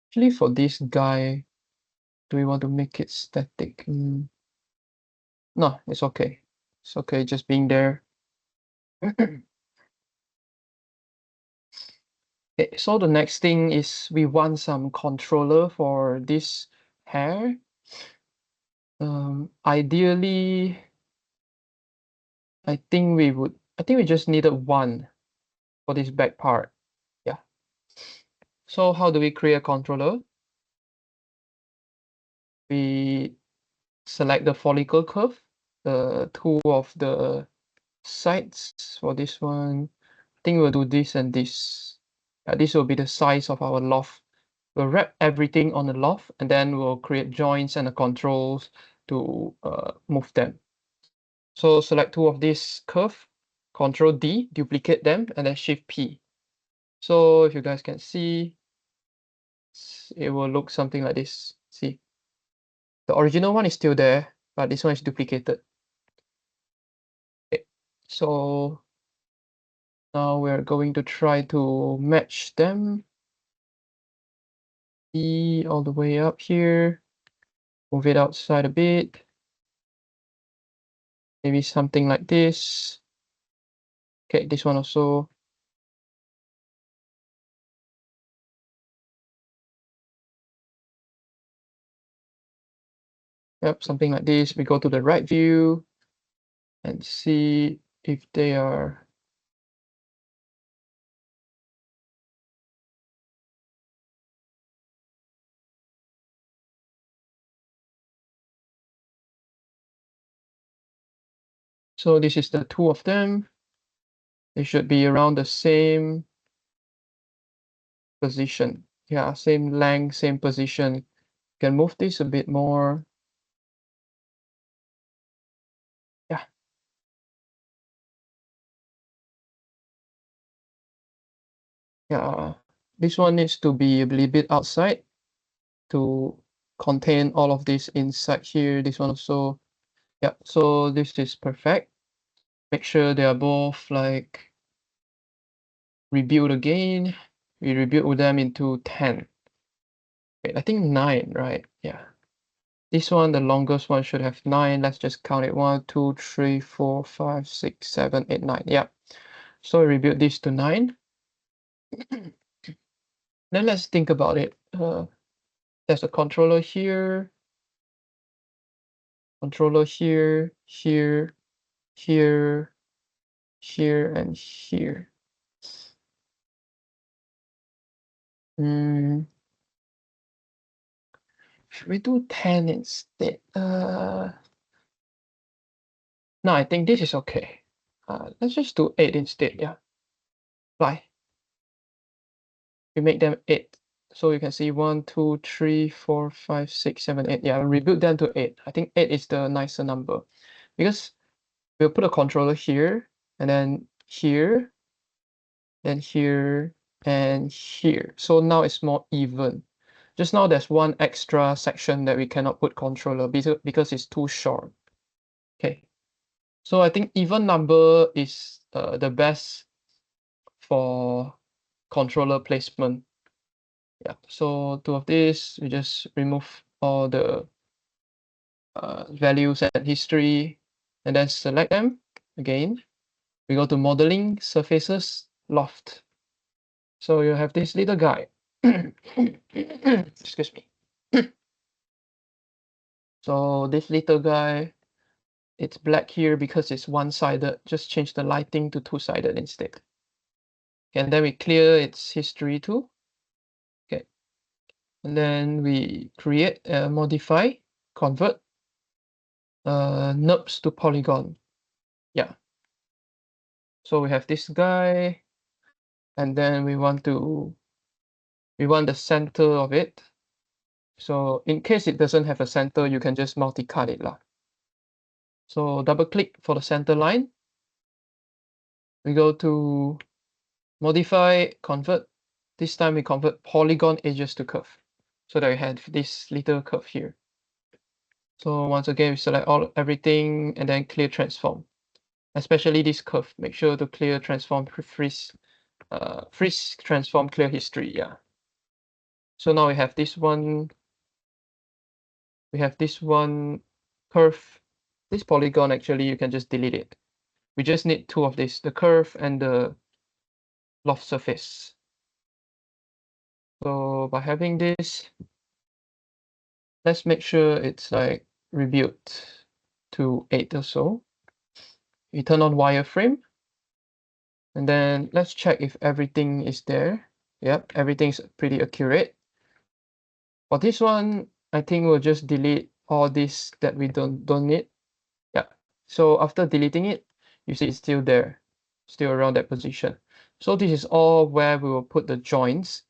Actually, for this guy, do we want to make it static? No, it's okay. It's okay just being there. Okay, so the next thing is we want some controller for this hair. Ideally, I think we just needed one for this back part. Yeah. So how do we create a controller? We select the follicle curve, the two of the sides for this one. I think we'll do this and this. This will be the size of our loft. We'll wrap everything on the loft and then we'll create joints and the controls to move them. So select two of these curve, Control D, duplicate them, and then Shift P. So if you guys can see, it will look something like this. See, the original one is still there, but this one is duplicated. Okay. So now we're going to try to match them. E all the way up here. Move it outside a bit. Maybe something like this. Okay, this one also. Yep, something like this. We go to the right view and see if they are. So this is the two of them. They should be around the same position. Yeah, same length, same position. Can move this a bit more. Yeah. Yeah. This one needs to be a little bit outside to contain all of this inside here. This one also. Yeah, so this is perfect. Make sure they are both like rebuild again. We rebuild them into 10. Wait, I think 9, right? Yeah. This one, the longest one should have 9. Let's just count it. 1, 2, 3, 4, 5, 6, 7, 8, 9. Yeah. So we rebuild this to 9. Then let's think about it. There's a controller here, here, here, here, here, and here. Should we do 10 instead? No, I think this is okay. Let's just do 8 instead. Yeah. Fly. We make them 8. So you can see 1, 2, 3, 4, 5, 6, 7, 8. Yeah, rebuild them to 8. I think 8 is the nicer number because we'll put a controller here and then here, then here and here. So now it's more even. Just now there's one extra section that we cannot put controller because it's too short. Okay. So I think even number is the best for controller placement. Yeah, so two of this, we just remove all the values and history, and then select them again. We go to modeling, surfaces, loft. So you have this little guy. Excuse me. So this little guy, it's black here because it's one-sided. Just change the lighting to two-sided instead. And then we clear its history too. Okay. And then we create, modify, convert NURBS to polygon. Yeah. So we have this guy, and then we want the center of it. So in case it doesn't have a center, you can just multi-cut it lah. So double click for the center line. We go to modify, convert. This time we convert polygon edges to curve, so that we have this little curve here. So once again, we select everything and then clear transform. Especially this curve, make sure to clear transform, freeze transform, clear history. Yeah. So now we have this one. We have this one curve. This polygon, actually, you can just delete it. We just need two of this, the curve and the loft surface. So by having this, let's make sure it's like rebuilt to 8 or so. We turn on wireframe, and then let's check if everything is there. Yep, everything's pretty accurate. For this one, I think we'll just delete all this that we don't need. Yeah. So after deleting it, you see it's still there, still around that position. So this is all where we will put the joints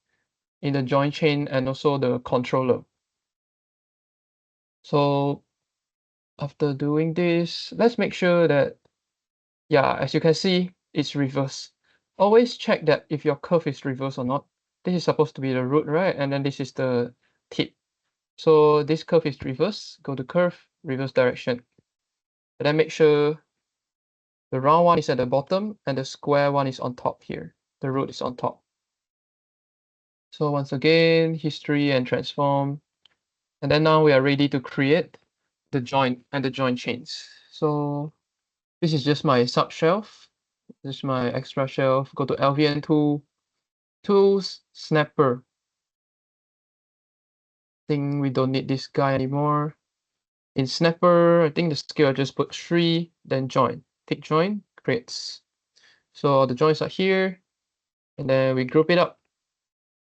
in the joint chain and also the controller. So after doing this, let's make sure that, yeah, as you can see, it's reverse. Always check that if your curve is reverse or not. This is supposed to be the root, right? And then this is the tip. So this curve is reverse. Go to curve, reverse direction. And then make sure the round one is at the bottom and the square one is on top here. The root is on top. So once again, history and transform. And then now we are ready to create the joint and the joint chains. So this is just my sub shelf. This is my extra shelf. Go to LVN tool, tools, snapper. Think we don't need this guy anymore. In snapper, I think the scale I just put 3, then join. Tick join, creates. So the joints are here, and then we group it up.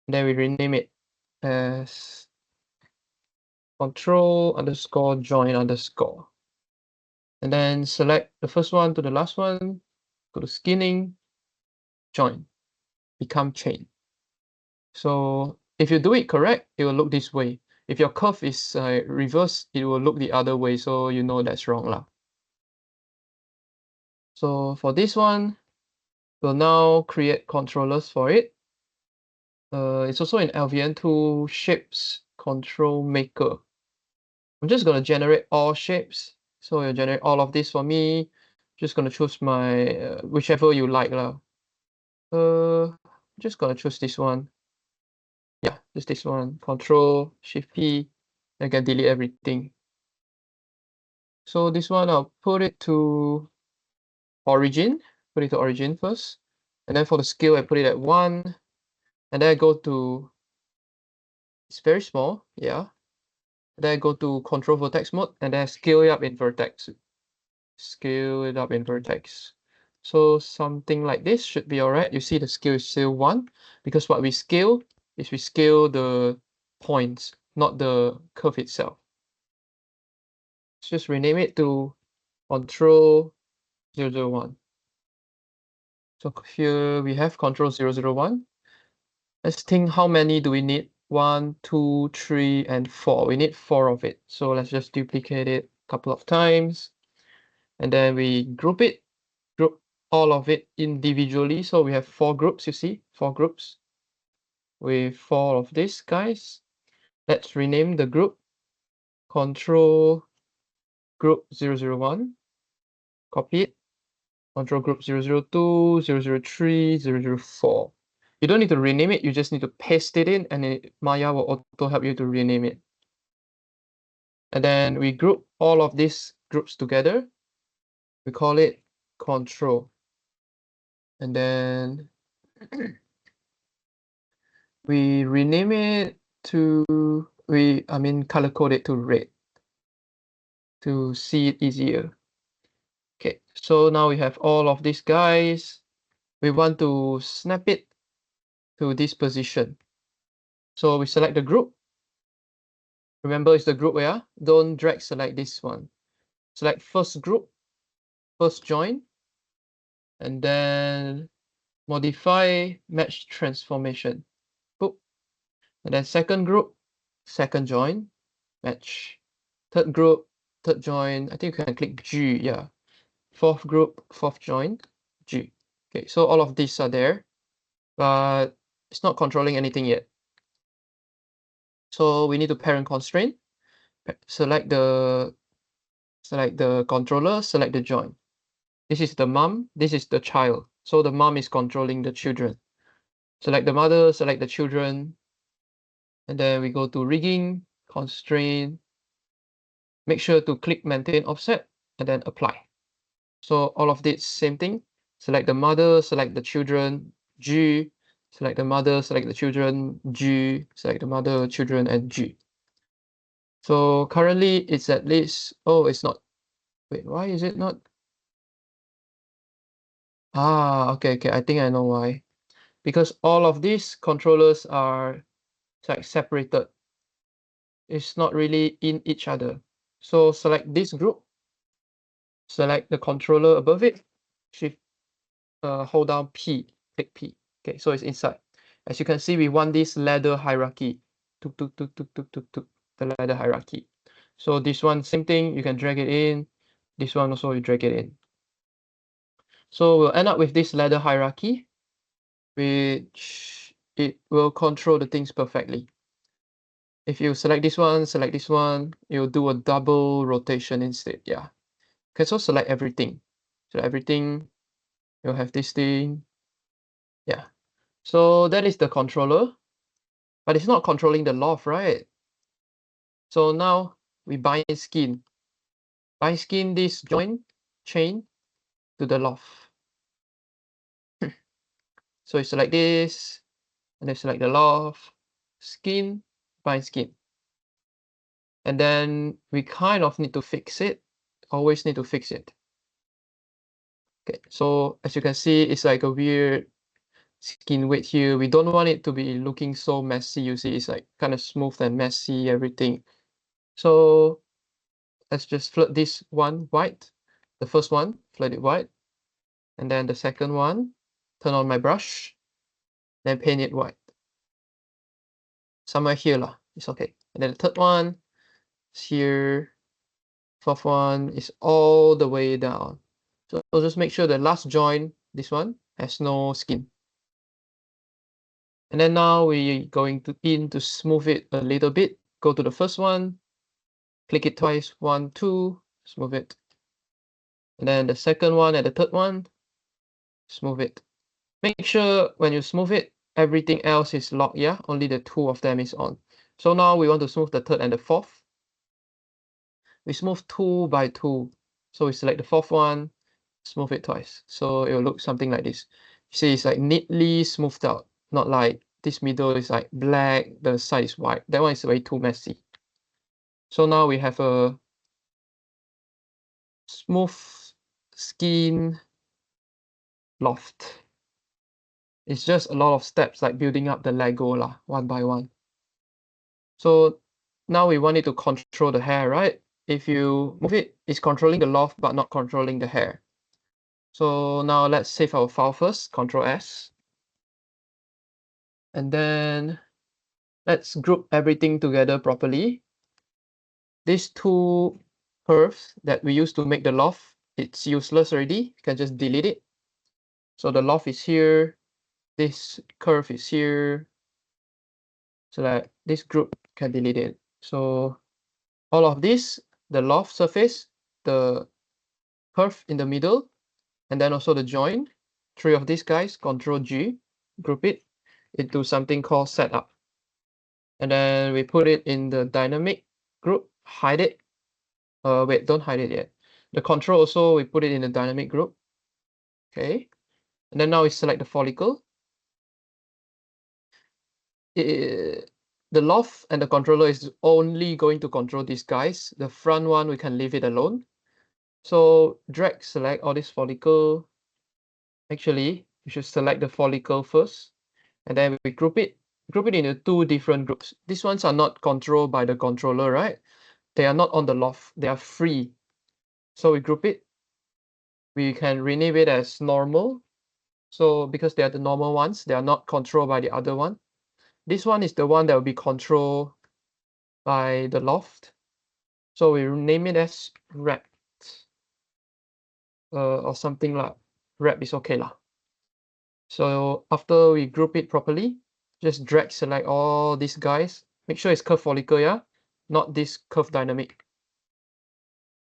And then we rename it as control underscore join underscore. And then select the first one to the last one, go to skinning, join, become chain. So if you do it correct, it will look this way. If your curve is reverse, it will look the other way, so you know that's wrong lah. So for this one, we'll now create controllers for it. It's also in LVN2 shapes control maker. I'm just going to generate all shapes. So you'll generate all of this for me. Just going to choose my whichever you like lah. Just going to choose this one. Yeah, just this one. Control Shift P. I can delete everything. So this one, I'll put it to origin. Put it to origin first. And then for the scale, I put it at 1. And then I go to, it's very small, yeah. Then I go to control vertex mode, and then scale it up in vertex. Scale it up in vertex. So something like this should be all right. You see the scale is still 1, because what we scale is we scale the points, not the curve itself. Let's just rename it to control 001. So here we have control 001. Let's think, how many do we need? 1, 2, 3, and 4. We need 4 of it. So let's just duplicate it a couple of times. And then we group all of it individually. So we have 4 groups, you see, 4 groups with 4 of these guys. Let's rename the group control group 001. Copy it. Control group 002, 003, 004. You don't need to rename it, you just need to paste it in, and Maya will auto help you to rename it. And then we group all of these groups together. We call it control. And then we rename it to, color code it to red to see it easier. Okay, so now we have all of these guys. We want to snap it to this position. So we select the group. Remember, it's the group where don't drag select this one. Select first group, first join, and then modify match transformation. Boop. And then second group, second join, match. Third group, third join. I think you can click G, yeah. Fourth group, fourth join, G. Okay, so all of these are there, but it's not controlling anything yet. So we need to parent constraint. Select the controller, select the join. This is the mom, this is the child. So the mom is controlling the children. Select the mother, select the children. And then we go to rigging, constraint. Make sure to click maintain offset and then apply. So all of this, same thing. Select the mother, select the children, G. Select the mother, select the children, G. Select the mother, children, and G. So currently it's at least, oh, it's not. Wait, why is it not? Okay, I think I know why. Because all of these controllers are like separated. It's not really in each other. So select this group, select the controller above it, shift, hold down P, click P. Okay, so it's inside. As you can see, we want this ladder hierarchy. Tuk, tuk, tuk, tuk, tuk, tuk, tuk, the ladder hierarchy. So this one, same thing, you can drag it in. This one also, you drag it in. So we'll end up with this ladder hierarchy, which it will control the things perfectly. If you select this one, you'll do a double rotation instead. Yeah. Okay, so select everything. So everything, you'll have this thing. Yeah. So that is the controller, but it's not controlling the loft, right? So now we bind skin. Bind skin this join chain to the loft. So you select this, and then select the loft, skin, bind skin. And then we kind of need to fix it. Always need to fix it. Okay, so as you can see, it's like a weird skin weight here. We don't want it to be looking so messy. You see, it's like kind of smooth and messy, everything. So let's just flood this one white. The first one, flood it white. And then the second one, turn on my brush, then paint it white. Somewhere here lah, it's okay. And then the third one is here. Fourth one is all the way down. So just make sure the last join, this one, has no skin. And then now we're going to smooth it a little bit. Go to the first one, click it twice, 1, 2, smooth it. And then the second one and the third one, smooth it. Make sure when you smooth it, everything else is locked, yeah? Only the two of them is on. So now we want to smooth the third and the fourth. We smooth 2 by 2. So we select the fourth one, smooth it twice. So it will look something like this. You see, it's like neatly smoothed out, not like this middle is like black, the side is white. That one is way too messy. So now we have a smooth skin loft. It's just a lot of steps like building up the Lego lah, one by one. So now we want it to control the hair, right? If you move it, it's controlling the loft but not controlling the hair. So now let's save our file first, Control S. And then let's group everything together properly. These two curves that we used to make the loft, it's useless already. You can just delete it. So the loft is here. This curve is here. So that this group can delete it. So all of this, the loft surface, the curve in the middle, and then also the join. 3 of these guys, Control G, group it. into something called setup. And then we put it in the dynamic group, hide it. Wait, don't hide it yet. The control also, we put it in the dynamic group. Okay. And then now we select the follicle. The loft and the controller is only going to control these guys. The front one, we can leave it alone. So drag, select all this follicle. Actually, you should select the follicle first, and then we group it into two different groups. These ones are not controlled by the controller, right? They are not on the loft, they are free. So we group it. We can rename it as normal. So because they are the normal ones, they are not controlled by the other one. This one is the one that will be controlled by the loft. So we name it as wrap, or something like wrap is okay lah. So after we group it properly, just drag select all these guys. Make sure it's curve follicle, yeah, not this curve dynamic.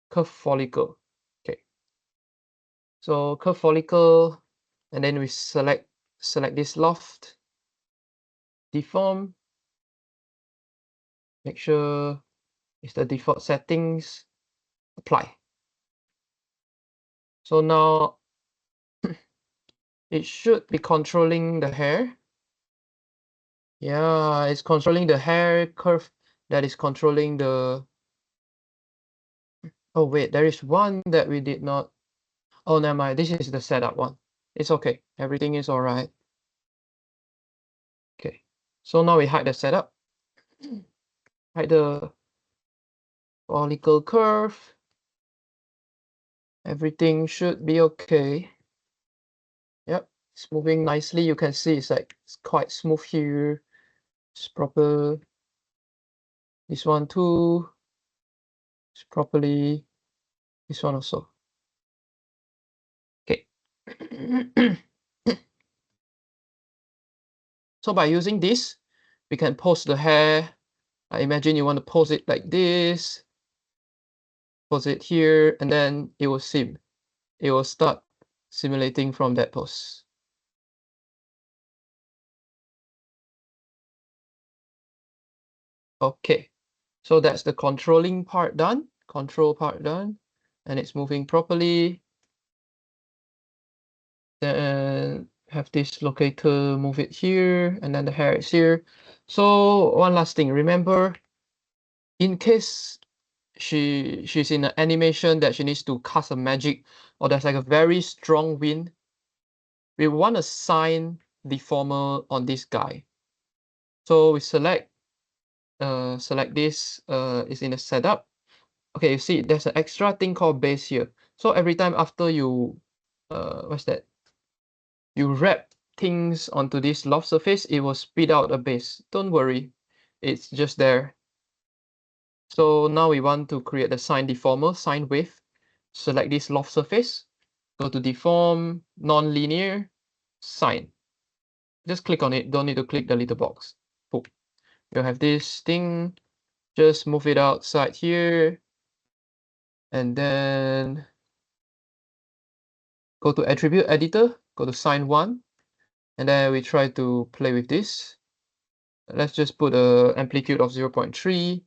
Curve follicle. Okay. So curve follicle, and then we select this loft, deform. Make sure it's the default settings. Apply. So now it should be controlling the hair. Yeah, it's controlling the hair curve that is controlling the. Oh wait, there is one that we did not. Oh, never mind. This is the setup one. It's okay. Everything is all right. Okay. So now we hide the setup. Hide the follicle curve. Everything should be okay. Yep, it's moving nicely. You can see it's quite smooth here. It's proper. This one too. It's properly. This one also. Okay. So by using this, we can pose the hair. I imagine you want to pose it like this. Pose it here, and then it will sim. It will start simulating from that pose. Okay, so that's the controlling part done. Control part done, and it's moving properly. Then have this locator, move it here, and then the hair is here. So one last thing, remember, in case she's in an animation that she needs to cast a magic, or there's like a very strong wind, we want to sign deformer on this guy. So we select this, is in the setup. Okay, you see there's an extra thing called base here. So every time after you what's that, you wrap things onto this loft surface, it will spit out a base. Don't worry, it's just there. So now we want to create the sine deformer, sine wave. Select this loft surface, go to deform, non-linear, sine. Just click on it, don't need to click the little box. Boom. You'll have this thing, just move it outside here, and then go to attribute editor, go to sine 1, and then we try to play with this. Let's just put a amplitude of 0.3,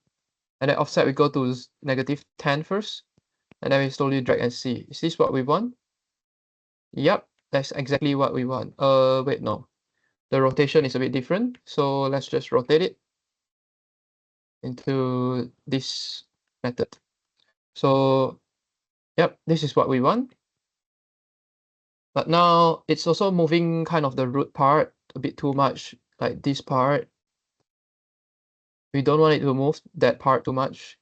and then offset we go to -10 first, and then we slowly drag and see. Is this what we want? Yep, that's exactly what we want. Wait, no. The rotation is a bit different, so let's just rotate it into this method. So, yep, this is what we want. But now it's also moving kind of the root part a bit too much, like this part. We don't want it to move that part too much.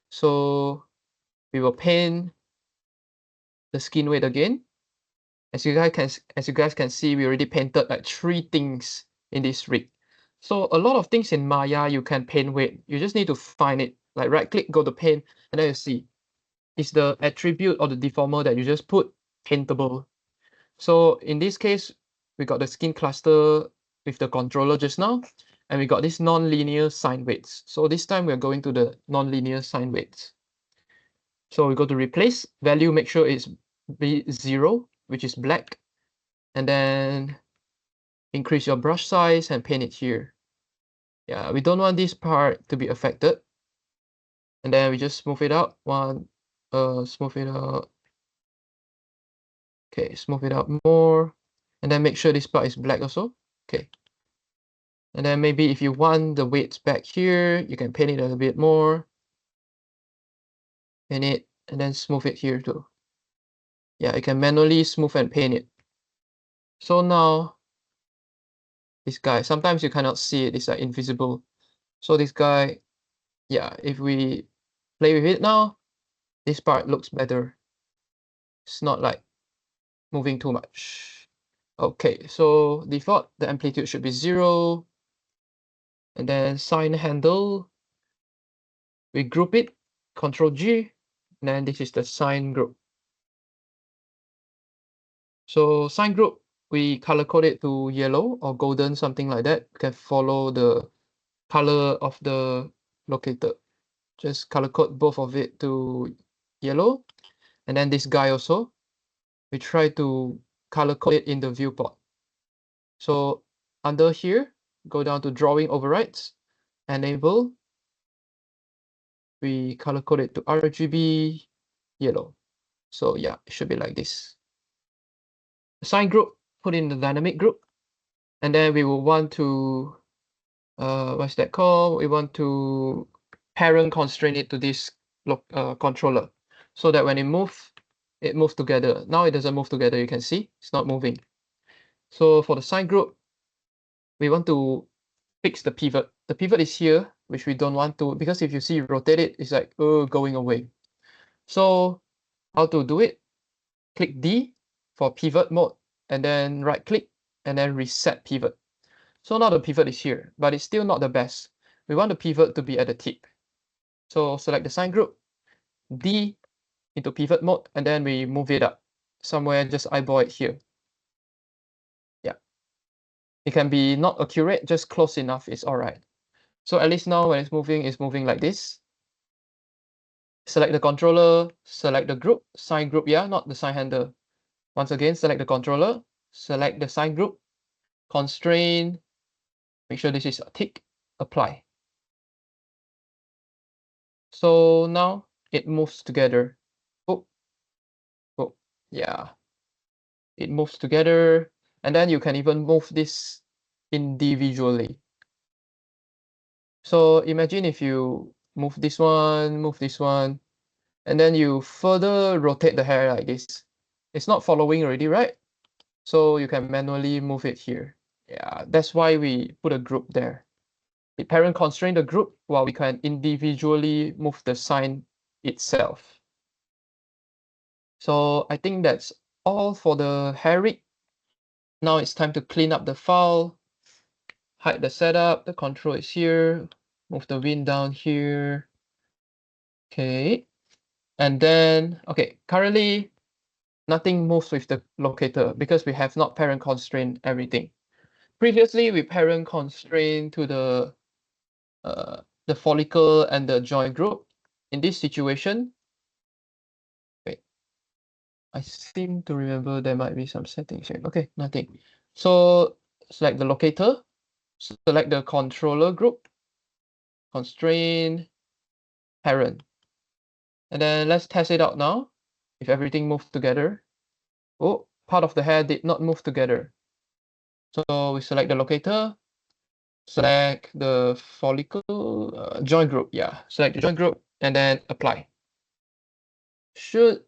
So we will paint the skin weight again. As you guys can see, we already painted like 3 things in this rig. So a lot of things in Maya you can paint with. You just need to find it. Like right click, go to paint, and then you see it's the attribute or the deformer that you just put paintable. So in this case, we got the skin cluster with the controller just now, and we got this non-linear sine weights. So this time we're going to the non-linear sine weights. So we go to replace value, make sure it's be 0, which is black, and then increase your brush size and paint it here. Yeah, we don't want this part to be affected. And then we just smooth it out. Smooth it out. Okay, smooth it out more. And then make sure this part is black also. Okay. And then maybe if you want the weights back here, you can paint it a little bit more. Paint it, and then smooth it here too. Yeah, you can manually smooth and paint it. So now, this guy, sometimes you cannot see it, it's like invisible. So this guy, yeah, if we play with it now, this part looks better. It's not like moving too much. Okay, so default, the amplitude should be 0. And then sine handle, we group it, Control G, and then this is the sine group. So sine group, we color code it to yellow or golden, something like that. You can follow the color of the locator. Just color code both of it to yellow. And then this guy also, we try to color code it in the viewport. So under here, go down to drawing overrides, enable, we color code it to RGB yellow. So yeah, it should be like this. Sine group, put in the dynamic group, and then we will want to what's that called? We want to parent constrain it to this controller, so that when it moves together. Now it doesn't move together, you can see it's not moving. So for the sine group, we want to fix the pivot. The pivot is here, which we don't want to, because if you see rotate it, it's like going away. So how to do it? Click D for pivot mode, and then right click, and then reset pivot. So now the pivot is here, but it's still not the best. We want the pivot to be at the tip. So select the sine group, D into pivot mode, and then we move it up somewhere, just eyeball it here. Yeah. It can be not accurate, just close enough, it's all right. So at least now when it's moving like this. Select the controller, select the group, sine group, yeah, not the sine handle. Once again, select the controller, select the sine group, constrain, make sure this is a tick, apply. So now it moves together. Oh, oh, yeah. It moves together, and then you can even move this individually. So imagine if you move this one, and then you further rotate the hair like this. It's not following already, right? So you can manually move it here. Yeah, that's why we put a group there. The parent constrain the group while we can individually move the sign itself. So I think that's all for the hair rig. Now it's time to clean up the file, hide the setup, the control is here, move the wind down here. Okay, and then, okay, currently nothing moves with the locator because we have not parent constrained everything. Previously, we parent constrained to the follicle and the joint group. In this situation, wait, I seem to remember there might be some settings here. Okay, nothing. So select the locator, select the controller group, constrain, parent. And then let's test it out now. If everything moves together. Oh, part of the hair did not move together. So we select the locator, select the follicle, joint group. Yeah, select the joint group and then apply. Should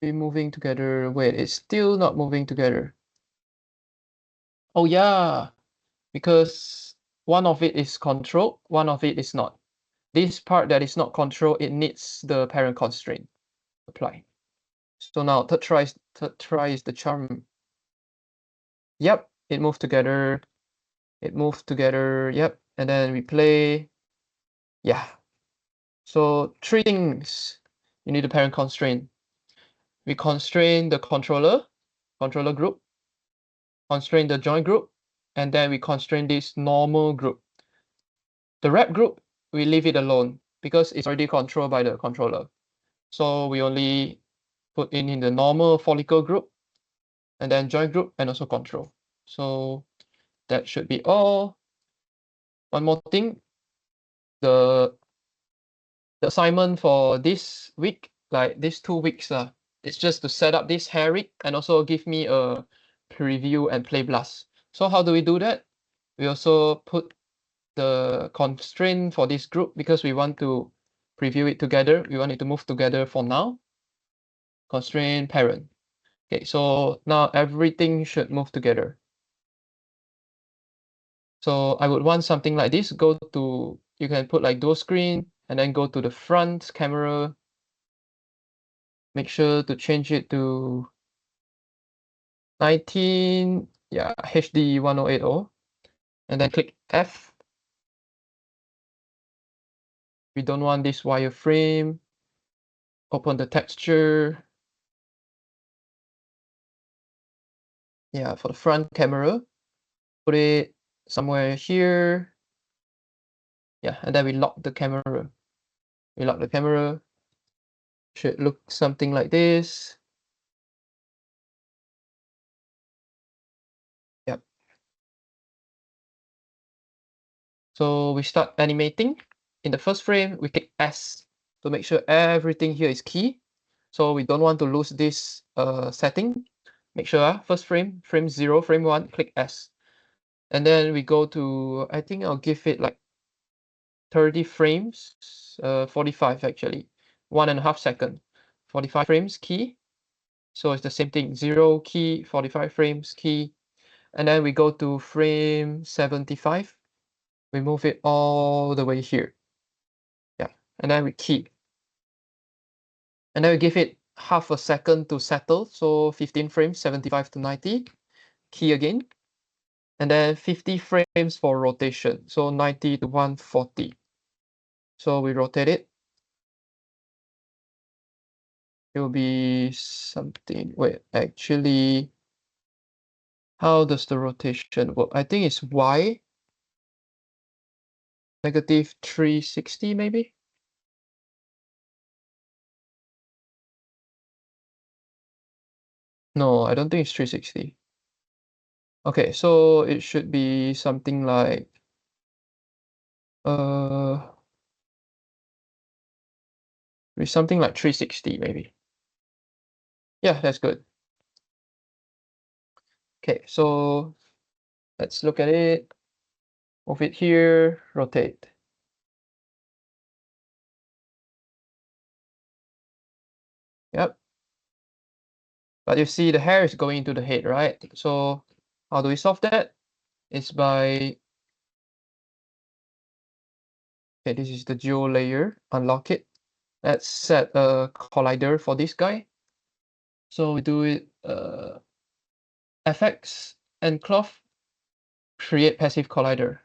be moving together. Wait, it's still not moving together. Oh yeah, because one of it is controlled, one of it is not. This part that is not controlled, it needs the parent constraint. Apply. So now third try is the charm. Yep, it moved together. It moved together. Yep, and then we play. Yeah. So 3 things you need the parent constraint. We constrain the controller group, constrain the joint group, and then we constrain this normal group. The wrap group, we leave it alone because it's already controlled by the controller. So we only put in the normal follicle group, and then joint group, and also control. So that should be all. One more thing, the assignment for this week, like these 2 weeks, it's just to set up this hair rig and also give me a preview and play blast. So how do we do that? We also put the constraint for this group because we want to preview it together. We want it to move together for now. Constraint parent. Okay, so now everything should move together. So I would want something like this. Go to, you can put like dual screen and then go to the front camera. Make sure to change it to 19, yeah, HD 1080. And then click F. We don't want this wireframe. Open the texture. Yeah, for the front camera, put it somewhere here. Yeah, and then we lock the camera. We lock the camera. Should look something like this. Yep. So we start animating. In the first frame, we click S to make sure everything here is key. So we don't want to lose this setting. Make sure first frame, frame 0, frame 1, click S. And then we go to, I think I'll give it like 30 frames, 45 actually, 1.5 second, 45 frames key. So it's the same thing, 0 key, 45 frames key. And then we go to frame 75. We move it all the way here. Yeah, and then we key. And then we give it half a second to settle. So 15 frames, 75 to 90. Key again. And then 50 frames for rotation. So 90 to 140. So we rotate it. It will be something. Wait, actually, how does the rotation work? I think it's Y. Negative 360 maybe? No, I don't think it's 360. Okay, so it should be something like something like 360 maybe. Yeah, that's good. Okay, so let's look at it. Move it here, rotate. Yep. But you see the hair is going into the head, right? So how do we solve that? It's by, okay, this is the geo layer, unlock it. Let's set a collider for this guy. So we do it FX and cloth, create passive collider.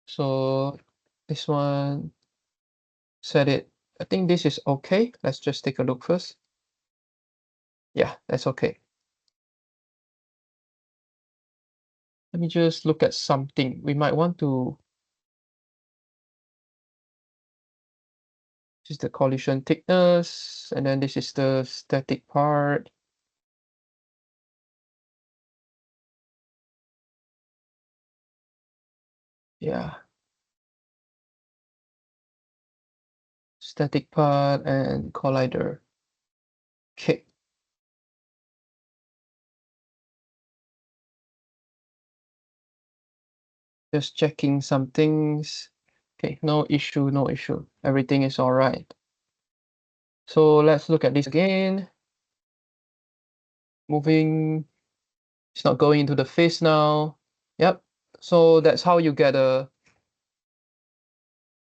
So this one, set it. I think this is okay. Let's just take a look first. Yeah, that's okay. Let me just look at something. We might want to, this is the collision thickness, and then this is the static part. Yeah. Static part and collider. Okay. Just checking some things. Okay, no issue, no issue. Everything is all right. So let's look at this again. Moving, it's not going into the face now. Yep. So that's how you get a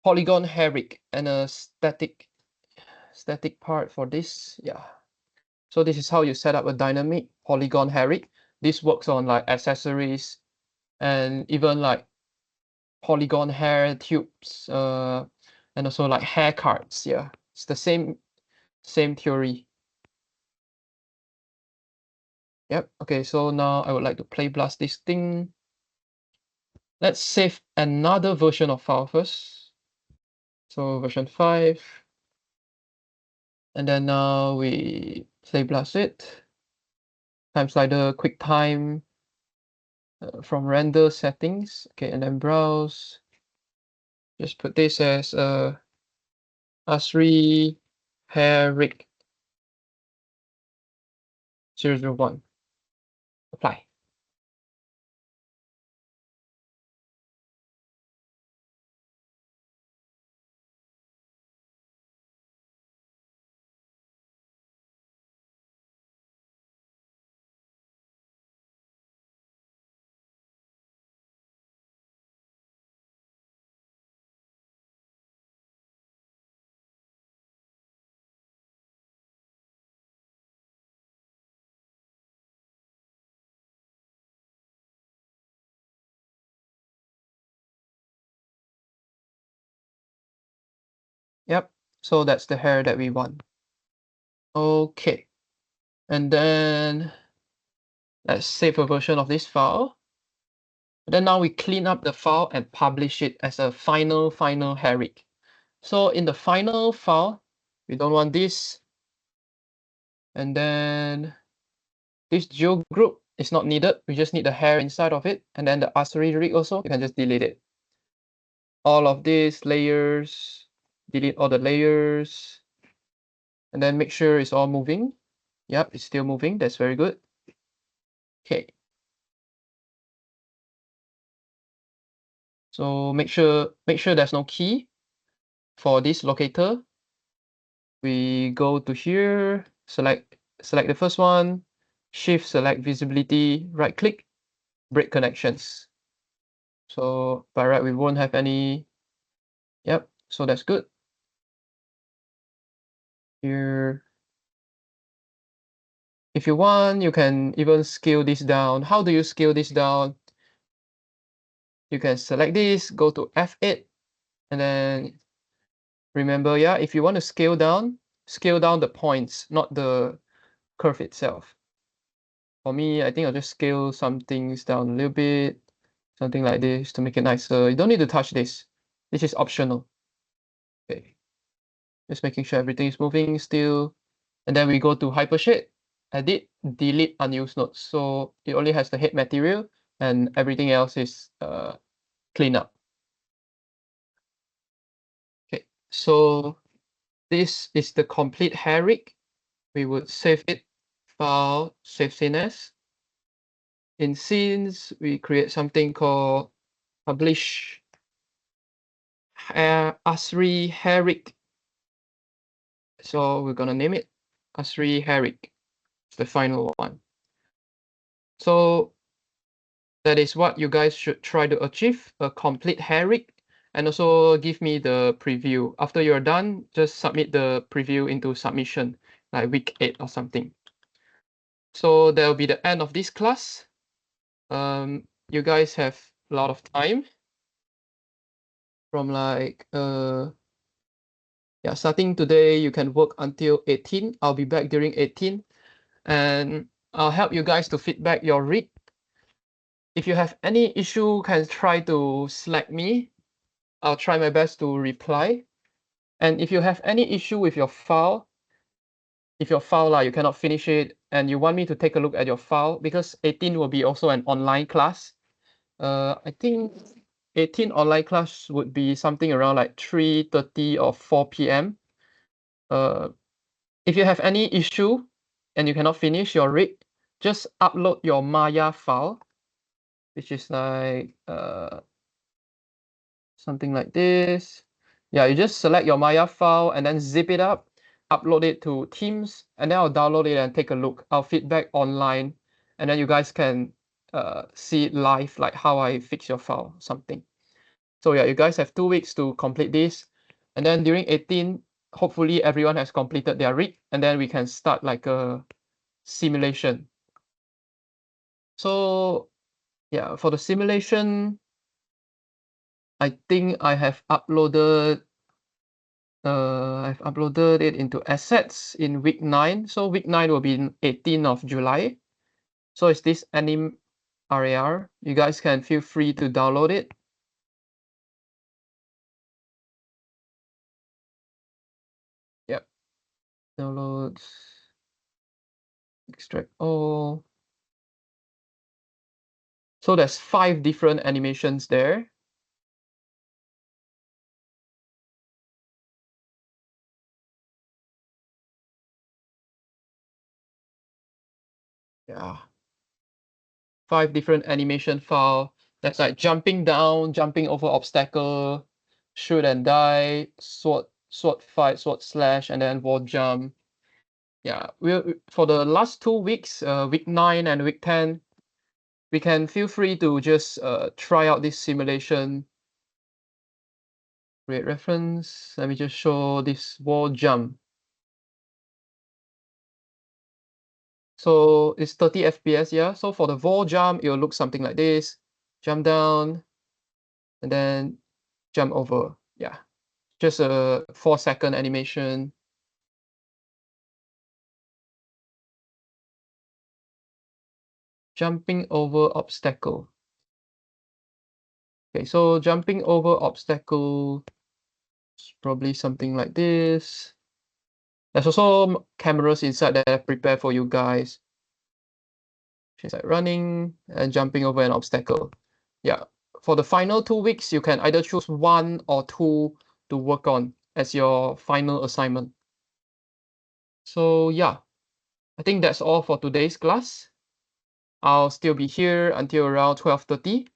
polygon hair rig and a static part for this. Yeah. So this is how you set up a dynamic polygon hair rig. This works on like accessories and even like polygon hair tubes, and also like hair cards. Yeah, it's the same theory. Yep. Okay, so now I would like to play blast this thing. Let's save another version of file first. So version 5. And then now we play blast it. Time slider, quick time. from render settings. Okay, and then browse. Just put this as ASRI hair rig 001. Apply. Yep, so that's the hair that we want. Okay, and then let's save a version of this file. And then now we clean up the file and publish it as a final hair rig. So in the final file, we don't want this. And then this geo group is not needed. We just need the hair inside of it. And then the ASRI rig also, you can just delete it. All of these layers, delete all the layers. And then make sure it's all moving. Yep, it's still moving. That's very good. Okay. So make sure there's no key for this locator. We go to here, select the first one, shift select visibility, right click, break connections. So by right we won't have any. Yep, so that's good. Here, if you want, you can even scale this down. How do you scale this down? You can select this, go to F8, and then remember, yeah, if you want to scale down the points, not the curve itself. For me, I think I'll just scale some things down a little bit, something like this to make it nicer. You don't need to touch this. This is optional. Okay, just making sure everything is moving still. And then we go to Hypershade, edit, delete unused nodes. So it only has the head material and everything else is clean up. Okay, so this is the complete hair rig. We would save it, file, save scene as. In scenes, we create something called publish ASRI hair rig. So we're gonna name it ASRI hair rig. It's the final one. So that is what you guys should try to achieve, a complete hair rig. And also give me the preview. After you're done, just submit the preview into submission, like week 8 or something. So that'll be the end of this class. You guys have a lot of time from like yeah, starting today you can work until 18. I'll be back during 18 and I'll help you guys to feedback your rig. If you have any issue, can try to Slack me. I'll try my best to reply. And if you have any issue with your file, if your file you cannot finish it and you want me to take a look at your file, because 18 will be also an online class. I think 18 online class would be something around like 3:30 or 4 p.m. If you have any issue and you cannot finish your rig, just upload your Maya file, which is like something like this. Yeah, you just select your Maya file and then zip it up, upload it to Teams, and then I'll download it and take a look. I'll feedback online, and then you guys can see it live, like how I fix your file, something. So yeah, you guys have 2 weeks to complete this, and then during 18, hopefully everyone has completed their rig, and then we can start like a simulation. So yeah, for the simulation, I think I've uploaded it into assets in week 9. So week 9 will be in 18th of July. So it's this anim RAR. You guys can feel free to download it. Yep. Downloads. Extract all. So there's 5 different animations there. Yeah. 5 different animation file. That's like jumping down, jumping over obstacle, shoot and die, sword fight, sword slash, and then wall jump. Yeah, for the last 2 weeks, week 9 and week 10, we can feel free to just try out this simulation. Create reference. Let me just show this wall jump. So it's 30 FPS, yeah. So for the wall jump, it will look something like this. Jump down and then jump over. Yeah. Just a 4-second animation. Jumping over obstacle. Okay, so jumping over obstacle is probably something like this. There's also cameras inside that I prepared for you guys. She's like running and jumping over an obstacle. Yeah. For the final 2 weeks, you can either choose 1 or 2 to work on as your final assignment. So yeah, I think that's all for today's class. I'll still be here until around 12:30.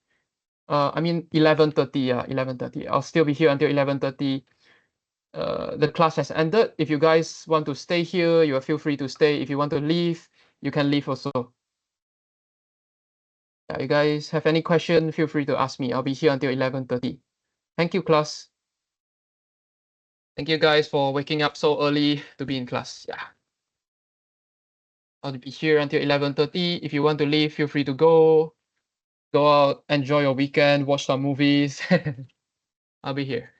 I mean 11:30, yeah, 11:30. I'll still be here until 11:30. The class has ended. If you guys want to stay here, you feel free to stay. If you want to leave, you can leave also. Yeah, you guys have any question, feel free to ask me. I'll be here until 11:30. Thank you, class. Thank you guys for waking up so early to be in class. Yeah. I'll be here until 11:30. If you want to leave, feel free to go. Go out, enjoy your weekend, watch some movies. I'll be here.